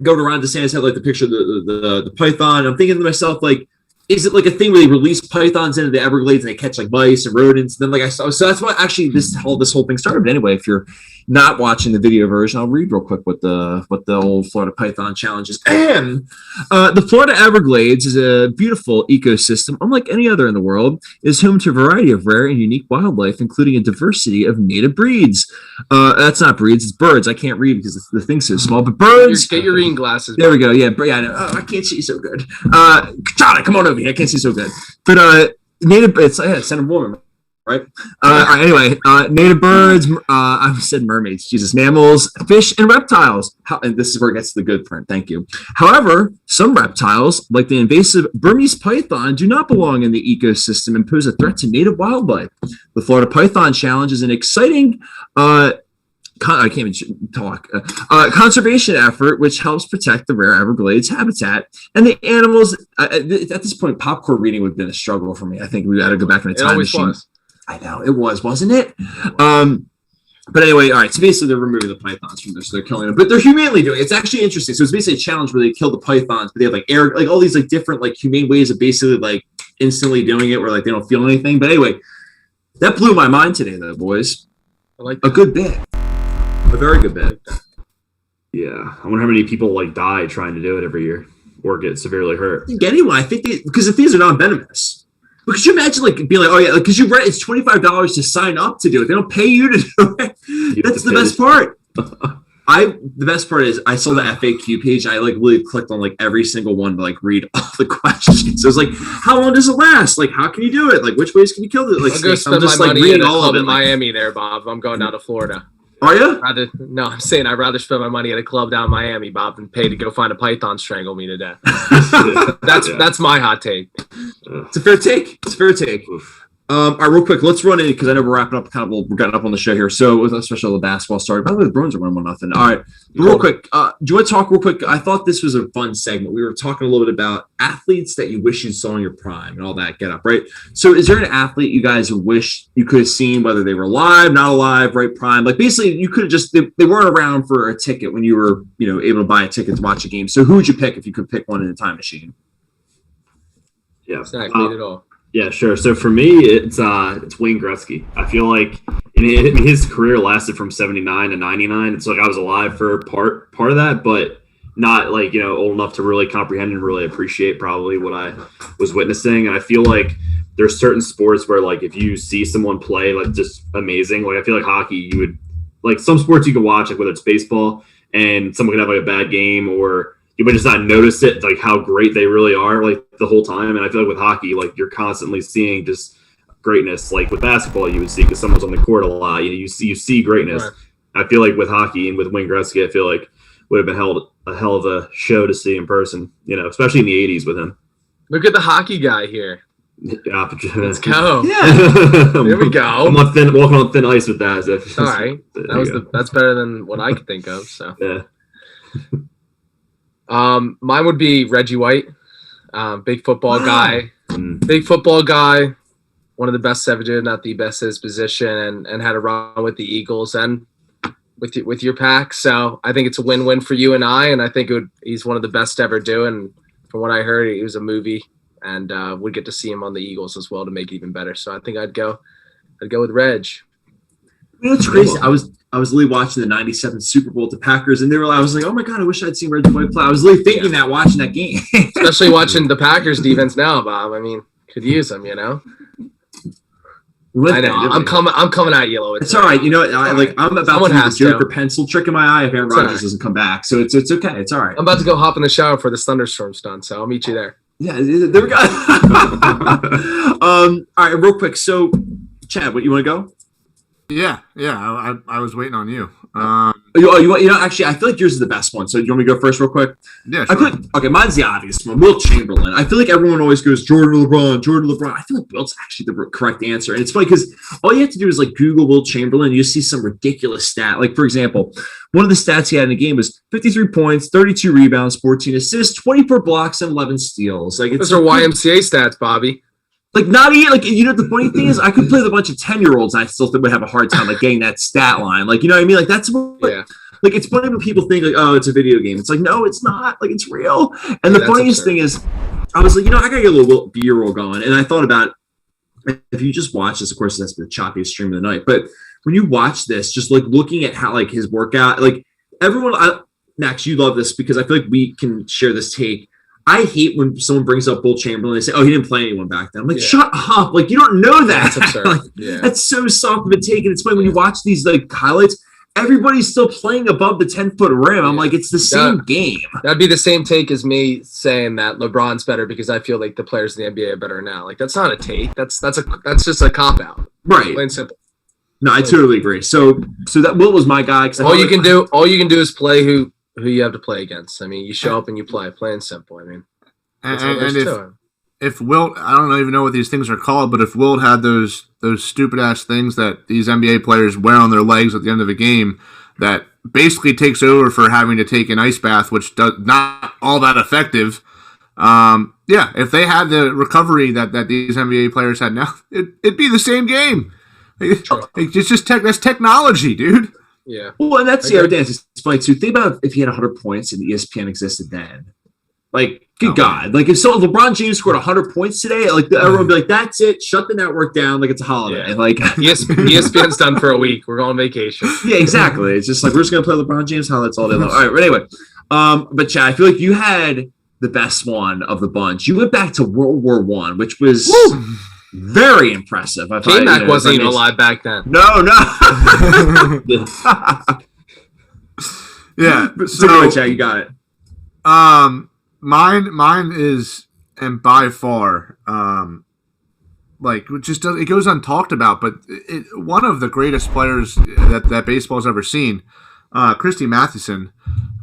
going around DeSantis had like the picture of the python. I'm thinking to myself like, is it like a thing where they release pythons into the Everglades and they catch like mice and rodents? And then like I saw, so that's why actually this whole thing started. But anyway, if you're not watching the video version, I'll read real quick what the old Florida Python challenge is. And the Florida Everglades is a beautiful ecosystem, unlike any other in the world. It is home to a variety of rare and unique wildlife, including a diversity of native breeds. That's not breeds, it's birds. I can't read because the thing's so small. But birds. Get your reading glasses. There we go. Yeah, I know. Oh, I can't see so good. Chana, come on over here. I can't see so good. But native, it's Senator Woman, right? Anyway, native birds. I said mermaids. Jesus, mammals, fish, and reptiles. And this is where it gets to the good print. Thank you. However, some reptiles, like the invasive Burmese python, do not belong in the ecosystem and pose a threat to native wildlife. The Florida Python Challenge is an exciting. I can't even talk. Conservation effort which helps protect the rare Everglades habitat and the animals. At this point, popcorn reading would have been a struggle for me. I think we got to go back in a time machine. Was. I know it was, wasn't it? But anyway, all right. So basically, they're removing the pythons from this. So they're killing them, but they're humanely doing it. It's actually interesting. So it's basically a challenge where they kill the pythons, but they have like all these like different like humane ways of basically like instantly doing it, where like they don't feel anything. But anyway, that blew my mind today, though, boys. I like a good bit. A very good bit. Yeah. I wonder how many people like die trying to do it every year or get severely hurt. I think anyone. I think because the things are non-venomous. But could you imagine like being like, oh yeah, because you read it's $25 to sign up to do it. They don't pay you to do it. That's the best part. The best part is I saw the FAQ page. I like really clicked on like every single one to like read all the questions. So it's like, how long does it last? Like, how can you do it? Like, which ways can you kill it? Like, I'll go spend my money in a club in Miami there, Bob. I'm going down to Florida. Are you? I'm saying I'd rather spend my money at a club down in Miami, Bob, than pay to go find a python strangle me to death. That's my hot take. It's a fair take. All right, real quick, let's run in because I know we're wrapping up. We're getting up on the show here. So, especially the basketball started. By the way, the Bruins are winning 1-0. All right, real quick. Do you want to talk real quick? I thought this was a fun segment. We were talking a little bit about athletes that you wish you saw in your prime and all that. Get up, right? So, is there an athlete you guys wish you could have seen, whether they were alive, not alive, right? Prime, like basically, you could have just they weren't around for a ticket when you were able to buy a ticket to watch a game. So, who would you pick if you could pick one in a time machine? Yeah, exactly it all. Yeah, sure. So for me, it's Wayne Gretzky. I feel like his career lasted from 79 to 99. It's like I was alive for part of that, but not like, old enough to really comprehend and really appreciate probably what I was witnessing. And I feel like there's certain sports where like if you see someone play like just amazing, like I feel like hockey, you would like some sports you can watch, like whether it's baseball and someone can have like a bad game or you might just not notice it, like how great they really are, like the whole time. And I feel like with hockey, like you're constantly seeing just greatness. Like with basketball, you would see because someone's on the court a lot. You see greatness. Right. I feel like with hockey and with Wayne Gretzky, I feel like would have been a hell of a show to see in person. Especially in the '80s with him. Look at the hockey guy here. Yeah, Let's go. Yeah. There we go. I'm walking on thin ice with that. All right. That's better than what I could think of. So yeah. Mine would be Reggie White, big football guy. Big football guy, one of the best ever did, not the best at his position, and had a run with the Eagles and with your pack. So I think it's a win-win for you and I think he's one of the best to ever do. And from what I heard, it was a movie, and we'd get to see him on the Eagles as well to make it even better. So I think I'd go with Reg. It's crazy. I was literally watching the '97 Super Bowl with the Packers, and I was like, oh my god, I wish I'd seen Reggie White play. I was literally thinking that watching that game, especially watching the Packers defense now, Bob. I mean, could use him, I know. I'm coming at you, Lois. It's all right. I'm about Someone to use a has joke or pencil trick in my eye if Aaron Rodgers doesn't come back. So it's okay. It's all right. I'm about to go hop in the shower for this thunderstorm's done, so I'll meet you there. Yeah, there we go. All right, real quick. So, Chad, what you want to go? Yeah. I was waiting on you. Actually, I feel like yours is the best one. So, do you want me to go first, real quick? Yeah, sure. Okay, mine's the obvious one. Wilt Chamberlain. I feel like everyone always goes Jordan LeBron. I feel like Wilt's actually the correct answer, and it's funny because all you have to do is like Google Wilt Chamberlain. You see some ridiculous stat. Like for example, one of the stats he had in the game was 53 points, 32 rebounds, 14 assists, 24 blocks, and 11 steals. Like those are YMCA stats, Bobby. Like not even like the funny thing is I could play with a bunch of 10-year-olds and I still would have a hard time like getting that stat line. Like you know what I mean? Like that's what. Yeah. Like it's funny when people think like, oh, it's a video game. It's like, no, it's not. Like it's real. And the funniest thing is, I was like, I gotta get a little B-roll going. And I thought about if you just watch this, of course, that's the choppiest stream of the night. But when you watch this, just like looking at how like his workout, like everyone, Max, you love this because I feel like we can share this take. I hate when someone brings up Wilt Chamberlain and they say, oh, he didn't play anyone back then. I'm like, shut up. Like, you don't know that. That's absurd. That's so soft of a take. And it's funny when you watch these like highlights, everybody's still playing above the 10-foot rim. I'm like, it's the same game. That'd be the same take as me saying that LeBron's better because I feel like the players in the NBA are better now. Like, that's not a take. That's just a cop-out. Right. Plain and simple. No, I totally agree. So that Wilt was my guy. All you can do is play who you have to play against. I mean, you show up and you play. Plain and simple. I mean, and if Wilt, I don't even know what these things are called, but if Wilt had those stupid ass things that these NBA players wear on their legs at the end of a game, that basically takes over for having to take an ice bath, which does not all that effective. If they had the recovery that these NBA players had now, it'd be the same game. It's just that's technology, dude. Yeah. Well, and that's the other thing. It's funny too. Think about if he had 100 points and ESPN existed then. Like, good God. Like, if LeBron James scored 100 points today, like, everyone would be like, that's it. Shut the network down. Like, it's a holiday. Yeah. Like, ESPN's done for a week. We're going on vacation. Yeah, exactly. It's just like, we're just going to play LeBron James highlights all day long. All right, but anyway. But, Chad, I feel like you had the best one of the bunch. You went back to World War I, which was very impressive. K-Mac wasn't even alive back then. No. Yeah. So, anyway, Chad, you got it. Mine is, and by far, it goes untalked about, but one of the greatest players that baseball's ever seen, Christy Mathewson.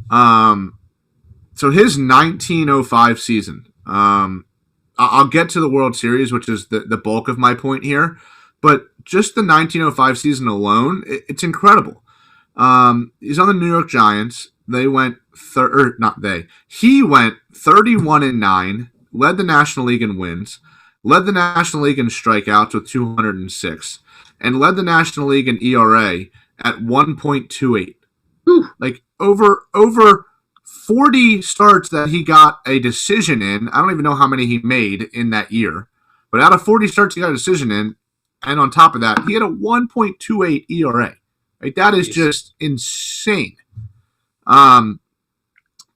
So his 1905 season, I'll get to the World Series, which is the bulk of my point here, but just the 1905 season alone, it's incredible. He's on the New York Giants. He went 31-9, led the National League in wins, led the National League in strikeouts with 206, and led the National League in ERA at 1.28. Like over 40 starts that he got a decision in. I don't even know how many he made in that year, but out of 40 starts he got a decision in, and on top of that, he had a 1.28 ERA. Like, that is just insane.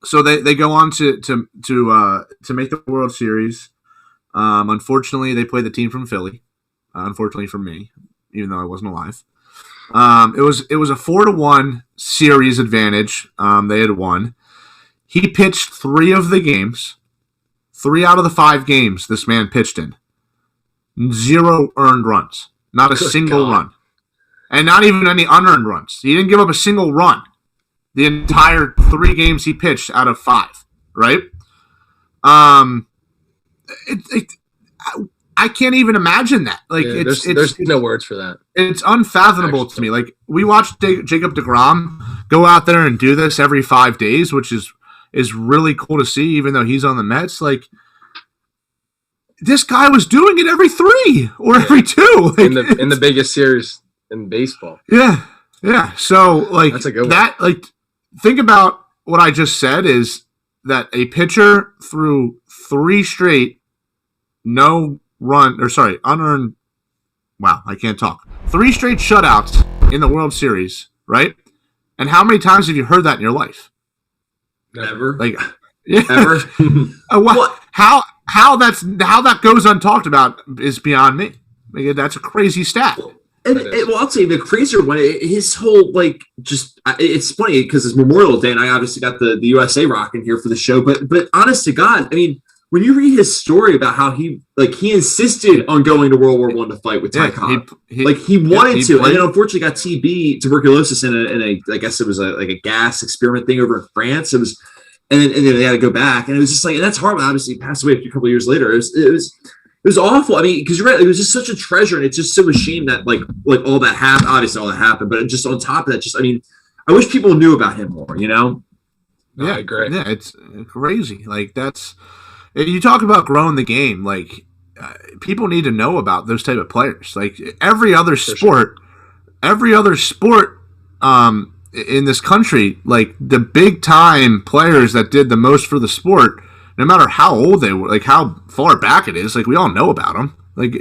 So they go on to make the World Series. Unfortunately, they played the team from Philly. Unfortunately for me, even though I wasn't alive. It was a 4-1 series advantage. They had won. He pitched 3 of the games. 3 out of the 5 games this man pitched in. 0 earned runs. Not a single run. And not even any unearned runs. He didn't give up a single run the entire 3 games he pitched out of 5, right? I can't even imagine that. Like, there's no words for that. It's unfathomable to me. Like, we watched Jacob deGrom go out there and do this every 5 days, which is really cool to see, even though he's on the Mets. Like, this guy was doing it every 3 or every 2. Like, in the biggest series in baseball. Yeah. So, like, that's a good one. That, like, think about what I just said is that a pitcher threw 3 straight unearned. Wow, I can't talk. 3 straight shutouts in the World Series, right? And how many times have you heard that in your life? Never. Like, yeah. Ever. What? How that goes untalked about is beyond me. Like, that's a crazy stat. And I'll say the crazier one, his whole, like, just, it's funny because it's Memorial Day and I obviously got the USA rocking here for the show, but honest to God, I mean, when you read his story about how he insisted on going to World War I to fight with Ty Cobb, he wanted to, and then unfortunately got TB, tuberculosis, in a I guess it was a gas experiment thing over in France. It was, and then they had to go back, and it was just like, and that's hard. Obviously, he passed away a couple of years later. It was awful. I mean, because you're right, it was just such a treasure, and it's just so a shame that like all that happened. Obviously, all that happened, but just on top of that, just, I mean, I wish people knew about him more. You know? Yeah, great. Yeah, it's crazy. Like, that's. You talk about growing the game, like, people need to know about those type of players. Like, every other sport in this country, like, the big time players that did the most for the sport, no matter how old they were, like how far back it is, like, we all know about them. Like,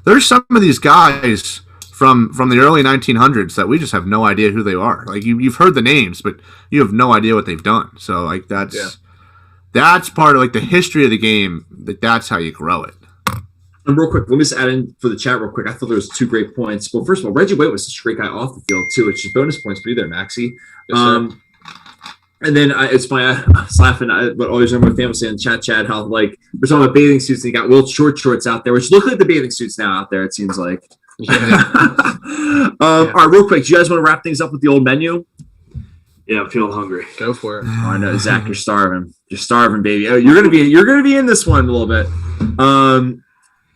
there's some of these guys from the early 1900s that we just have no idea who they are. Like, you've heard the names, but you have no idea what they've done. So, like, that's part of, like, the history of the game. Like, that's how you grow it. And real quick, let me just add in for the chat real quick. I thought there was 2 great points. Well, first of all, Reggie White was such a great guy off the field too. It's just bonus points for you there, Maxie. Yes, and then it's funny, I was laughing. But always remember my family saying in chat how, like, we're talking about bathing suits and you got Wilt short shorts out there, which look like the bathing suits now out there. It seems like. Yeah. All right, real quick, do you guys want to wrap things up with the old menu? Yeah, I'm feeling hungry. Go for it. Oh, I know, Zach, you're starving. You're starving, baby. Oh, you're gonna be in this one a little bit.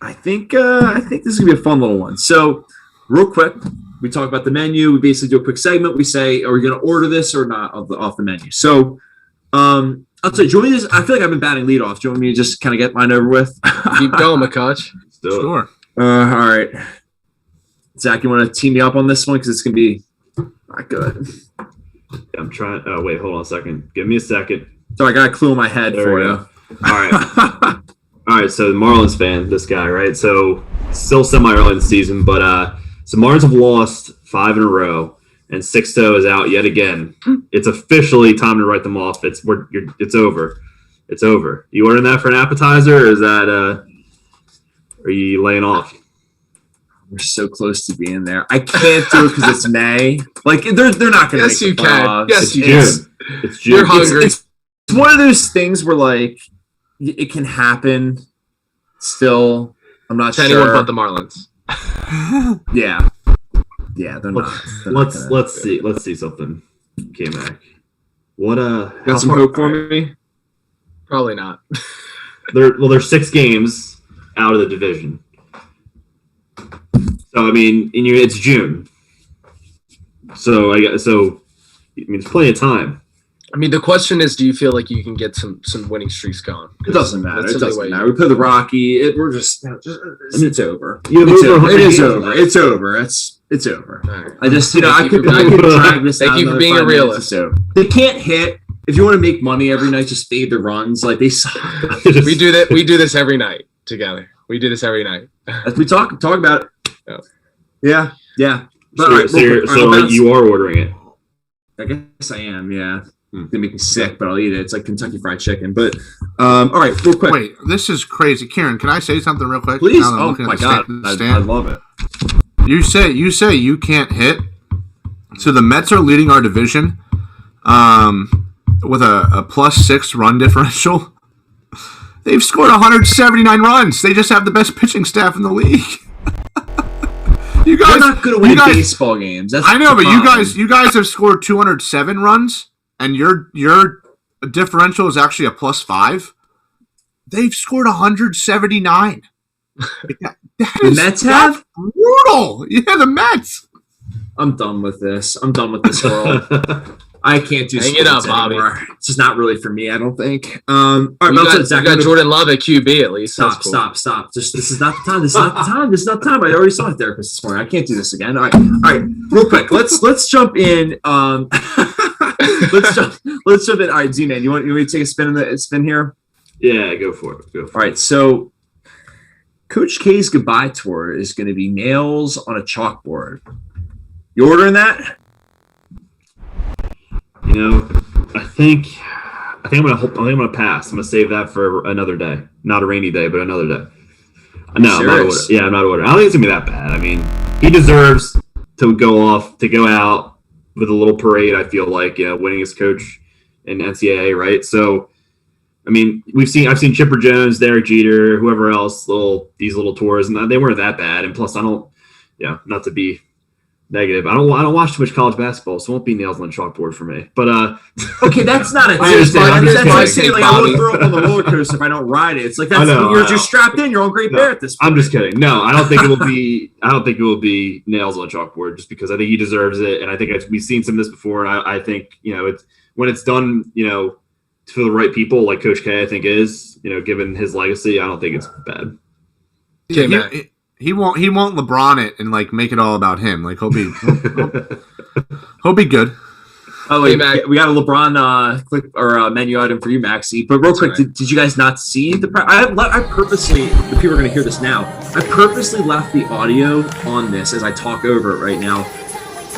I think this is gonna be a fun little one. So, real quick, we talk about the menu. We basically do a quick segment. We say, are we gonna order this or not off the menu? So, I'll tell you. Do you want me to I feel like I've been batting lead off. Do you want me to just kind of get mine over with? Keep going, McCutch. Sure. All right, Zach, you want to team me up on this one because it's gonna be not good. I'm trying. Oh, wait, hold on a second. Give me a second. So I got a clue in my head for you. All right. All right. So the Marlins fan, this guy, right? So still semi-early in the season, but so Marlins have lost 5 in a row, and Sixto is out yet again. It's officially time to write them off. It's over. It's over. You ordering that for an appetizer, or is that are you laying off? We're so close to being there. I can't do it because it's May. Like, they're not going to make the playoffs. Yes, you can. It's June. You're hungry. It's one of those things where, like, it can happen still. I'm not sure. Anyone but the Marlins. Yeah, they're not. Let's see something. K-Mac. What got some hope for me? Probably not. They're 6 games out of the division. So I mean, it's June. So it's plenty of time. I mean, the question is, do you feel like you can get some winning streaks going? It doesn't matter. It doesn't matter. We play the Rocky. We're just it's over. It is over. It's over. It's over. Right. I just, I could drag this. Thank you for being a realist. They can't hit. If you want to make money every night, just fade the runs. Like, they suck. We do that. We do this every night together. We do this every night. As we talk about it. Yeah. But, so you are ordering it? I guess I am. Yeah. It's gonna make me sick, but I'll eat it. It's like Kentucky Fried Chicken. But all right, real quick. Wait, this is crazy, Kieran. Can I say something real quick? Please. Oh my God, I love it. You say you can't hit. So the Mets are leading our division. with a +6 run differential. They've scored 179 runs. They just have the best pitching staff in the league. You guys They're not good at winning baseball games. That's I know, but you guys have scored 207 runs, and your differential is actually a +5. They've scored 179. The Mets have? Brutal. Yeah, the Mets. I'm done with this. I'm done with this world. I can't do Hang it up, anymore. Bobby. It's just not really for me, I don't think. All right, you got Jordan Love at QB at least. Stop. Just this is not the time. This is not the time. I already saw a therapist this morning. I can't do this again. All right. Real quick. Let's jump in. Let's jump in. All right, Z-Man, you want me to take a spin here? Yeah, go for it. All right, so Coach K's goodbye tour is going to be nails on a chalkboard. You ordering that? I think I'm gonna pass. I'm gonna save that for another day. Not a rainy day, but another day. No, I'm not ordering. Yeah, I'm not ordering. I don't think it's gonna be that bad. I mean, he deserves to go out with a little parade. I feel like, winning his coach in NCAA, right? So, I mean, I've seen Chipper Jones, Derek Jeter, whoever else, these little tours, and they weren't that bad. And plus, not to be negative, I don't watch too much college basketball, so it won't be nails on the chalkboard for me. But okay, that's not a That's like saying like I won't throw up on the roller coaster if I don't ride it. It's like you're strapped in. You're on Great Bear at this point. I'm just kidding. No, I don't think it will be. I don't think it will be nails on the chalkboard, just because I think he deserves it, and I think we've seen some of this before. And I think it's when it's done, for the right people, like Coach K, I think is, given his legacy, I don't think it's bad. Okay, He won't LeBron it and make it all about him. He'll be good. Oh wait, we got a LeBron click or menu item for you, Maxie. But real quick, did you guys not see the? I purposely, the people are going to hear this now. I purposely left the audio on this as I talk over it right now.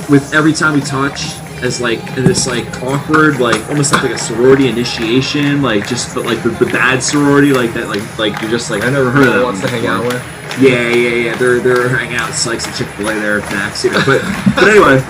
With every time we touch, as this awkward, almost like a sorority initiation, but the bad sorority, that, you're just I never heard of that. Wants to hang out with. Yeah. They're hanging out. It's like some Chick-fil-A there, Max. But anyway,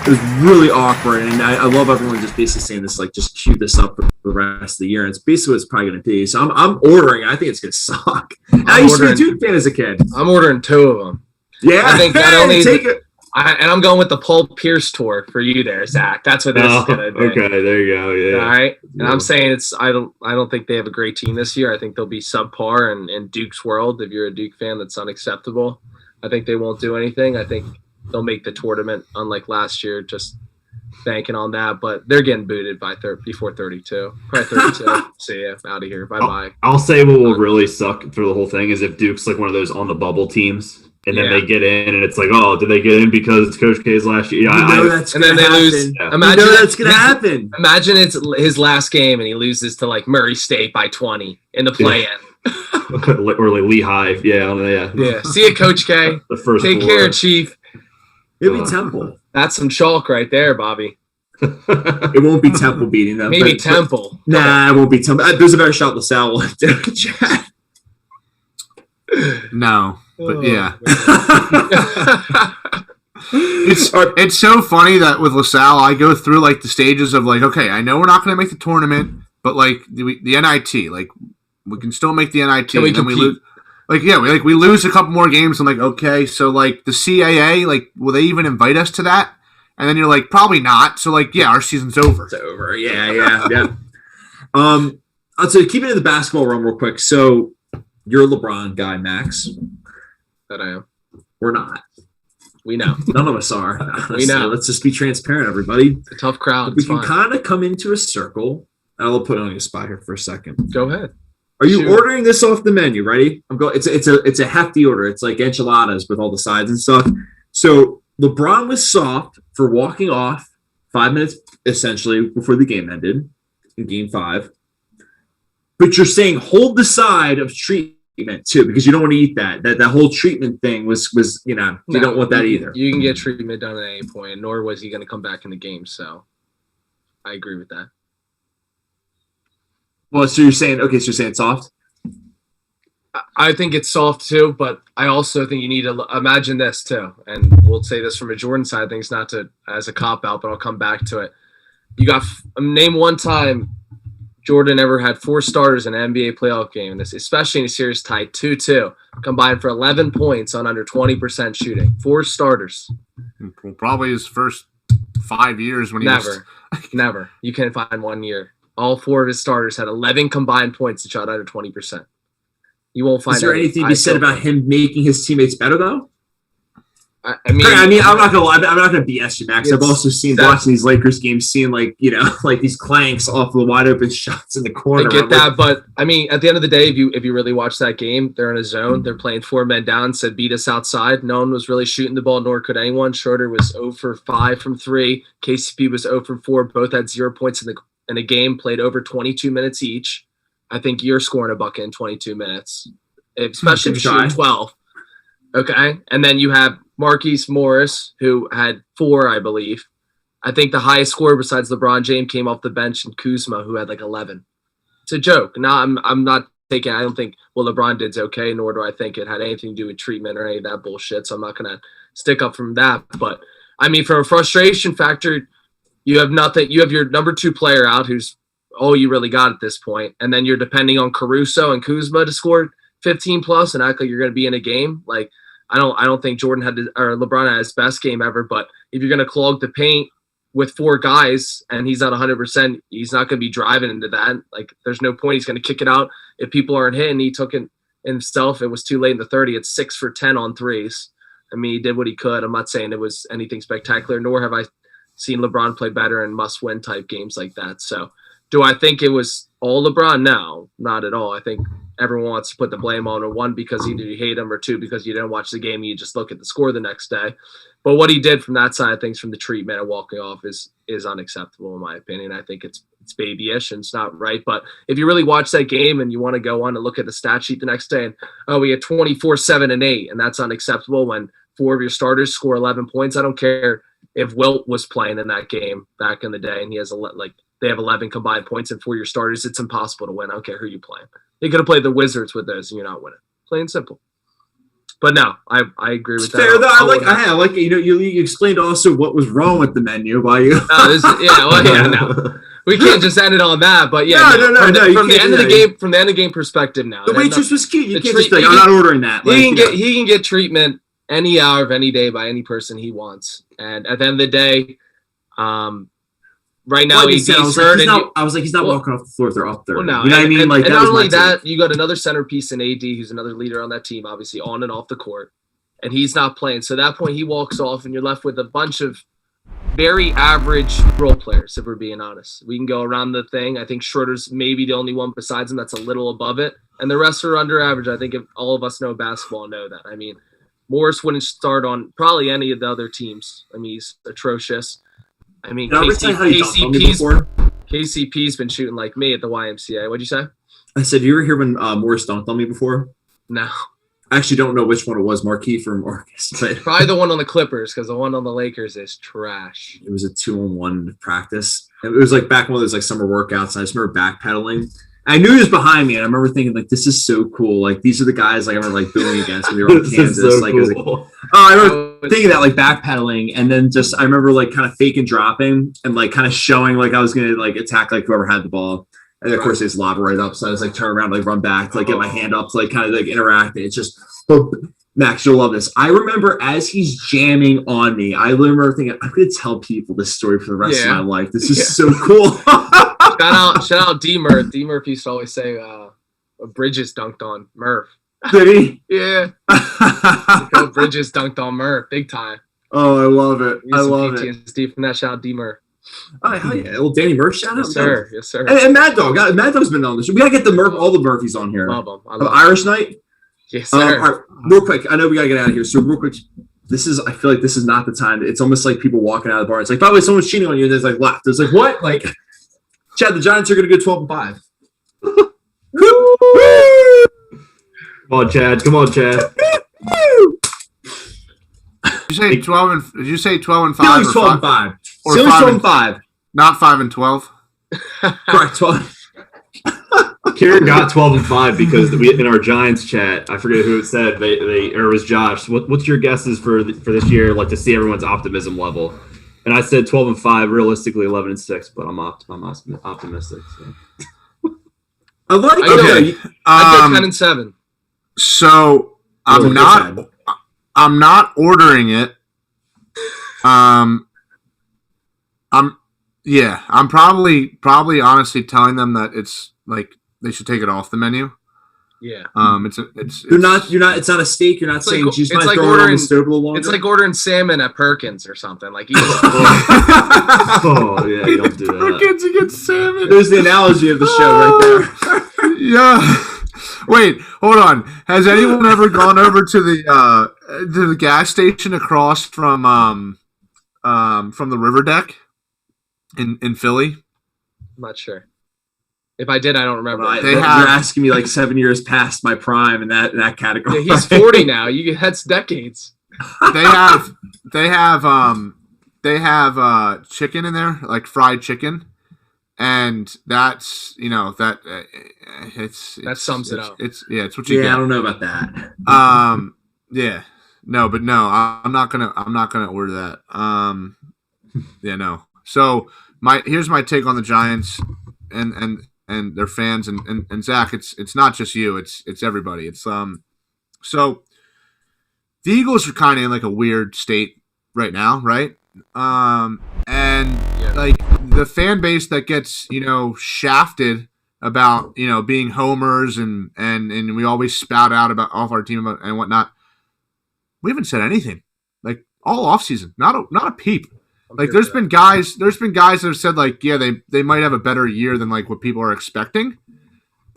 it was really awkward, and I love everyone just basically saying this, just cue this up for the rest of the year. And it's basically what it's probably going to be. So I'm ordering. I think it's going to suck. I used to be a Duke fan as a kid. I'm ordering 2 of them. Yeah, I think not only take it. And I'm going with the Paul Pierce tour for you there, Zach. That's what this is gonna be. Okay, there you go. Yeah. All right. And I'm saying I don't think they have a great team this year. I think they'll be subpar, and in Duke's world, if you're a Duke fan, that's unacceptable. I think they won't do anything. I think they'll make the tournament, unlike last year, just banking on that. But they're getting booted before 32. Probably 32. See ya. Out of here. Bye-bye. I'll say what will really suck through the whole thing is if Duke's one of those on the bubble teams. And then they get in, and it's did they get in because it's Coach K's last year? Yeah, that's and then they lose. Yeah. Imagine that's going to happen. Imagine it's his last game, and he loses to Murray State by 20 in the play-in. or Lehigh. Yeah. See you, Coach K. The first Take care, Chief. It'll be Temple. That's some chalk right there, Bobby. It won't be Temple beating them. Maybe Temple. Nah, it won't be Temple. There's a better shot LaSalle will do in chat. No. But yeah, it's so funny that with LaSalle, I go through the stages of okay, I know we're not going to make the tournament, but the NIT, we can still make the NIT. Can we compete? We lose, we lose a couple more games. I'm okay, so the CAA, will they even invite us to that? And then you're probably not. So our season's over. It's over. Yeah. I'll say keep it in the basketball realm real quick. So you're a LeBron guy, Max. That I am. We're not. We know. None of us are. We know. Let's just be transparent, everybody. It's a tough crowd. We can kind of come into a circle. I'll put it on your spot here for a second. Go ahead. Are you ordering this off the menu? Ready? I'm going. It's a hefty order. It's like enchiladas with all the sides and stuff. So LeBron was soft for walking off 5 minutes essentially before the game ended in Game 5. But you're saying hold the side of treatment too, because you don't want to eat that. That whole treatment thing was you don't want that either. You can get treatment done at any point, nor was he going to come back in the game. So I agree with that. Well, so you're saying soft? I think it's soft too, but I also think you need to imagine this too. And we'll say this from a Jordan side of things, not to as a cop out, but I'll come back to it. You got name one time Jordan ever had 4 starters in an NBA playoff game, and especially in a series tied 2-2, combined for 11 points on under 20% shooting. 4 starters. Probably his first 5 years when he Never. You can't find 1 year. All 4 of his starters had 11 combined points and shot under 20%. You won't find. Is there anything to be said about him making his teammates better though? I mean, I'm not gonna lie. I'm not gonna BS you, Max. I've also seen watching these Lakers games, seeing like these clanks off the wide open shots in the corner. I get that, but I mean, at the end of the day, if you really watch that game, they're in a zone. They're playing 4 men down. Said beat us outside. No one was really shooting the ball, nor could anyone. Schroeder was 0 for 5 from 3. KCP was 0 for 4. Both had 0 points in a game. Played over 22 minutes each. I think you're scoring a bucket in 22 minutes, especially if you're shooting 12. Okay, and then you have Marquise Morris, who had 4, I believe. I think the highest scorer besides LeBron James came off the bench, and Kuzma, who had like 11. It's a joke. Now, I'm not taking. I don't think LeBron did's okay, nor do I think it had anything to do with treatment or any of that bullshit. So I'm not gonna stick up from that. But I mean, from a frustration factor, you have nothing. You have your number 2 player out, who's all you really got at this point, and then you're depending on Caruso and Kuzma to score 15 plus and act like you're going to be in a game. Like I don't think Jordan or LeBron had his best game ever, but if you're going to clog the paint with 4 guys and he's not 100%, he's not going to be driving into that. Like there's no point. He's going to kick it out if people aren't hitting. He took it himself. It was too late in the 30. It's 6 for 10 on threes. I mean, he did what he could. I'm not saying it was anything spectacular, nor have I seen LeBron play better in must-win type games like that. So do I think it was all LeBron? No, not at all. I think everyone wants to put the blame on 1 because either you hate him or 2 because you didn't watch the game and you just look at the score the next day. But what he did from that side of things, from the treatment and walking off, is unacceptable in my opinion. I think it's babyish and it's not right. But if you really watch that game and you want to go on and look at the stat sheet the next day and we had 24, 7, and 8, and that's unacceptable when 4 of your starters score 11 points. I don't care if Wilt was playing in that game back in the day and he has they have 11 combined points and 4 your starters. It's impossible to win. I don't care who you play. You could have played the Wizards with those and you're not winning. Plain and simple. But no, I agree with that. Fair though. I like it. You explained also what was wrong with the menu by you. No. We can't just end it on that, but yeah. From the end of the game perspective now. The waitress was cute. You can't just be like, I'm not ordering that. He can get treatment any hour of any day by any person he wants. And at the end of the day, right now he's hurt. I was like, he's not walking off the floor if they're up there. Well, no, you know what I mean? And not only that, you got another centerpiece in AD, who's another leader on that team, obviously on and off the court, and he's not playing. So at that point, he walks off, and you're left with a bunch of very average role players, if we're being honest. We can go around the thing. I think Schroeder's maybe the only one besides him that's a little above it, and the rest are under average. I think if all of us know basketball know that. I mean, Morris wouldn't start on probably any of the other teams. I mean, he's atrocious. I mean, KCP's been shooting like me at the YMCA. What'd you say? I said, you ever hear when Morris dunked on me before? No. I actually don't know which one it was, Markieff or Marcus. But probably the one on the Clippers, because the one on the Lakers is trash. It was a 2-on-1 practice. It was like back when there was like summer workouts, and I just remember backpedaling. I knew he was behind me, and I remember thinking, like, this is so cool. Like, these are the guys like I remember like booing against when we were on Kansas. So like, cool. it was like, I remember thinking that, like, backpedaling, and then just I remember like kind of faking dropping and like kind of showing like I was gonna like attack like whoever had the ball. And of course they just lob it right up. So I was like turn around, like run back, to, like get my hand up to like kind of like interact. And it's just Max, you'll love this. I remember as he's jamming on me, I remember thinking, I'm gonna tell people this story for the rest of my life. This is so cool. Shout out D Murph. D Murph used to always say Bridges dunked on Murph. Did he? Yeah. Bridges dunked on Murph big time. Oh, I love it. I love it. From that, shout out D Murph. Oh, hell yeah. Little Danny Murph shout out. Yes, sir. Yes, sir. And Mad Dog. Mad Dog's been on the show. We got to get all the Murphys on here. Love them. Irish Night? Yes, sir. All right, real quick. I know we got to get out of here. So real quick, I feel like this is not the time. It's almost like people walking out of the bar. It's like, by the way, someone's cheating on you. And there's like left. There's like, what? Like, Chad, the Giants are going to go 12-5. Come on, Chad. Come on, Chad. Did you say 12 and? Did you say 12 and 5? Steelers 12-5. Steelers 12-5. Not 5 and 12. Correct. 12. Kieran got 12-5 because in our Giants chat, I forget who it said. Or it was Josh. What's your guesses for this year? Like to see everyone's optimism level. And I said 12-5, realistically 11-6, but I'm optimistic. So. I like I go 10-7. So I'm not ordering it. I'm probably honestly telling them that it's like they should take it off the menu. Yeah. You're not. It's not a steak. You're not saying just might throw it on the stove a little longer. It's like ordering salmon at Perkins or something. Like you just oh yeah, you don't do that. Perkins against salmon. There's the analogy of the show right there. Yeah. Wait, hold on. Has anyone ever gone over to the gas station across from the river deck in Philly? I'm not sure. If I did, I don't remember. You're asking me like 7 years past my prime in that category. Yeah, he's 40 now. That's decades. They have chicken in there, like fried chicken, and that's that sums it up. It's what you get. I don't know about that. Yeah, no, I'm not gonna order that. Yeah, no. So here's my take on the Giants and their fans and Zach. It's not just you. It's everybody. It's so the Eagles are kind of in like a weird state right now, right? Like the fan base that gets shafted about being homers and we always spout out about off our team and whatnot. We haven't said anything like all offseason. Not a peep. Like there's been guys that have said like, yeah, they might have a better year than like what people are expecting,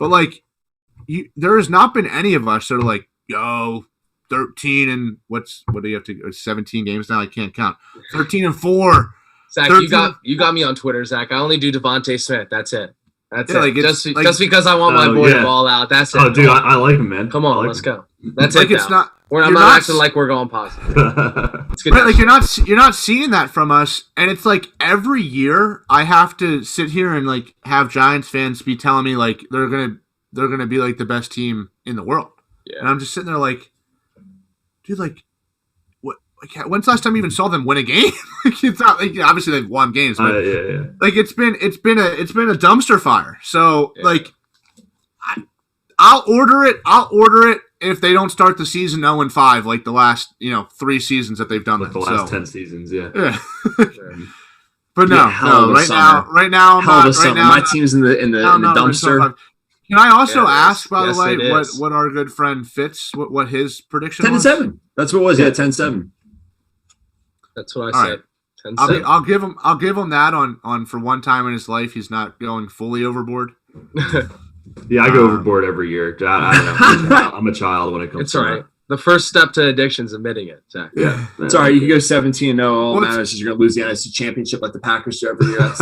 but like there has not been any of us that are like, yo, 13 and what do you have to 17 games now? I can't count. 13-4. Zach, 13, you got me on Twitter, Zach. I only do Devontae Smith. That's it. That's it. Like just because I want my boy to ball out. That's it. Oh, dude, I like him, man. Come on, let's go. That's like it. It's not. I'm not acting like we're going positive. It's good. Right, like you're not seeing that from us, and it's like every year I have to sit here and like have Giants fans be telling me like they're gonna be like the best team in the world, and I'm just sitting there like, dude, like what? Like, when's the last time you even saw them win a game? Like, it's not like obviously they've won games, but like it's been a dumpster fire. So like, I'll order it. If they don't start the season 0-5, like the last 3 seasons that they've done, like the last 10 seasons, yeah. But no. Right now, my team's in the dumpster. Can I also ask, by the way, what our good friend Fitz, what his prediction was? 10-7. That's what it was. Yeah, 10-7. That's what I said. Right. 10-7. I'll give him that on for one time in his life he's not going fully overboard. Yeah, I go overboard every year. I don't know. I'm a child when it comes to all right. The first step to addiction is admitting it, Zach. Yeah. It's all right. You can go 17-0. All that matters is you're going to lose the NFC Championship like the Packers do every year. That's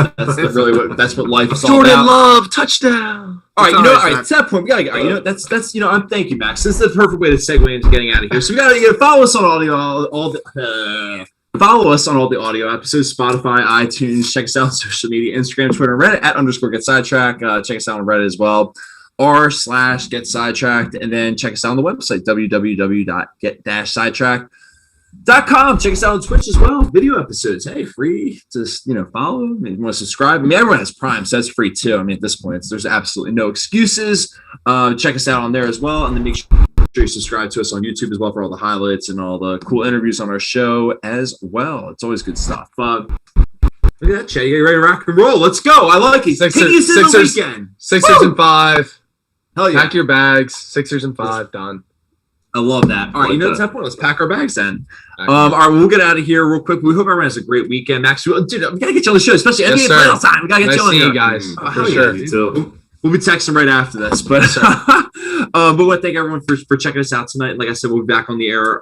really that's what life is all about. Jordan Love, touchdown. All right, all right. To that point, we got to go. That's thank you, Max. This is the perfect way to segue into getting out of here. So we got to follow us on follow us on all the audio episodes, Spotify, iTunes. Check us out on social media, Instagram, Twitter, and Reddit @_GetSidetracked. Check us out on Reddit as well, r/GetSidetracked, and then check us out on the website, www.get-sidetracked.com. Check us out on Twitch as well. Video episodes. Hey, free to follow. Maybe you want to subscribe. I mean, everyone has Prime, so that's free too. I mean, at this point, there's absolutely no excuses. Check us out on there as well, and then make sure you subscribe to us on YouTube as well for all the highlights and all the cool interviews on our show as well. It's always good stuff. Look at that, Chad. You ready to rock and roll? Let's go. I like it. Take us to the weekend. Sixers and 5. Hell yeah. Pack your bags. Sixers and 5. Done. I love that. All right, at that point, let's pack our bags then. All right, we'll get out of here real quick. We hope everyone has a great weekend. Max, dude, we got to get you on the show, especially NBA final time. We got to get you on you guys. For sure. We'll be texting right after this, but thank everyone for checking us out tonight. Like I said, we'll be back on the air.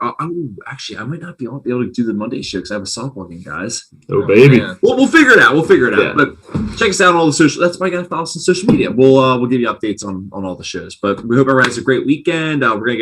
Actually, I might not be able to do the Monday show because I have a softball game, guys. Oh baby, we'll figure it out. Yeah. But check us out on all the social. That's why you got to follow us on social media. We'll give you updates on all the shows. But we hope everyone has a great weekend. We're gonna get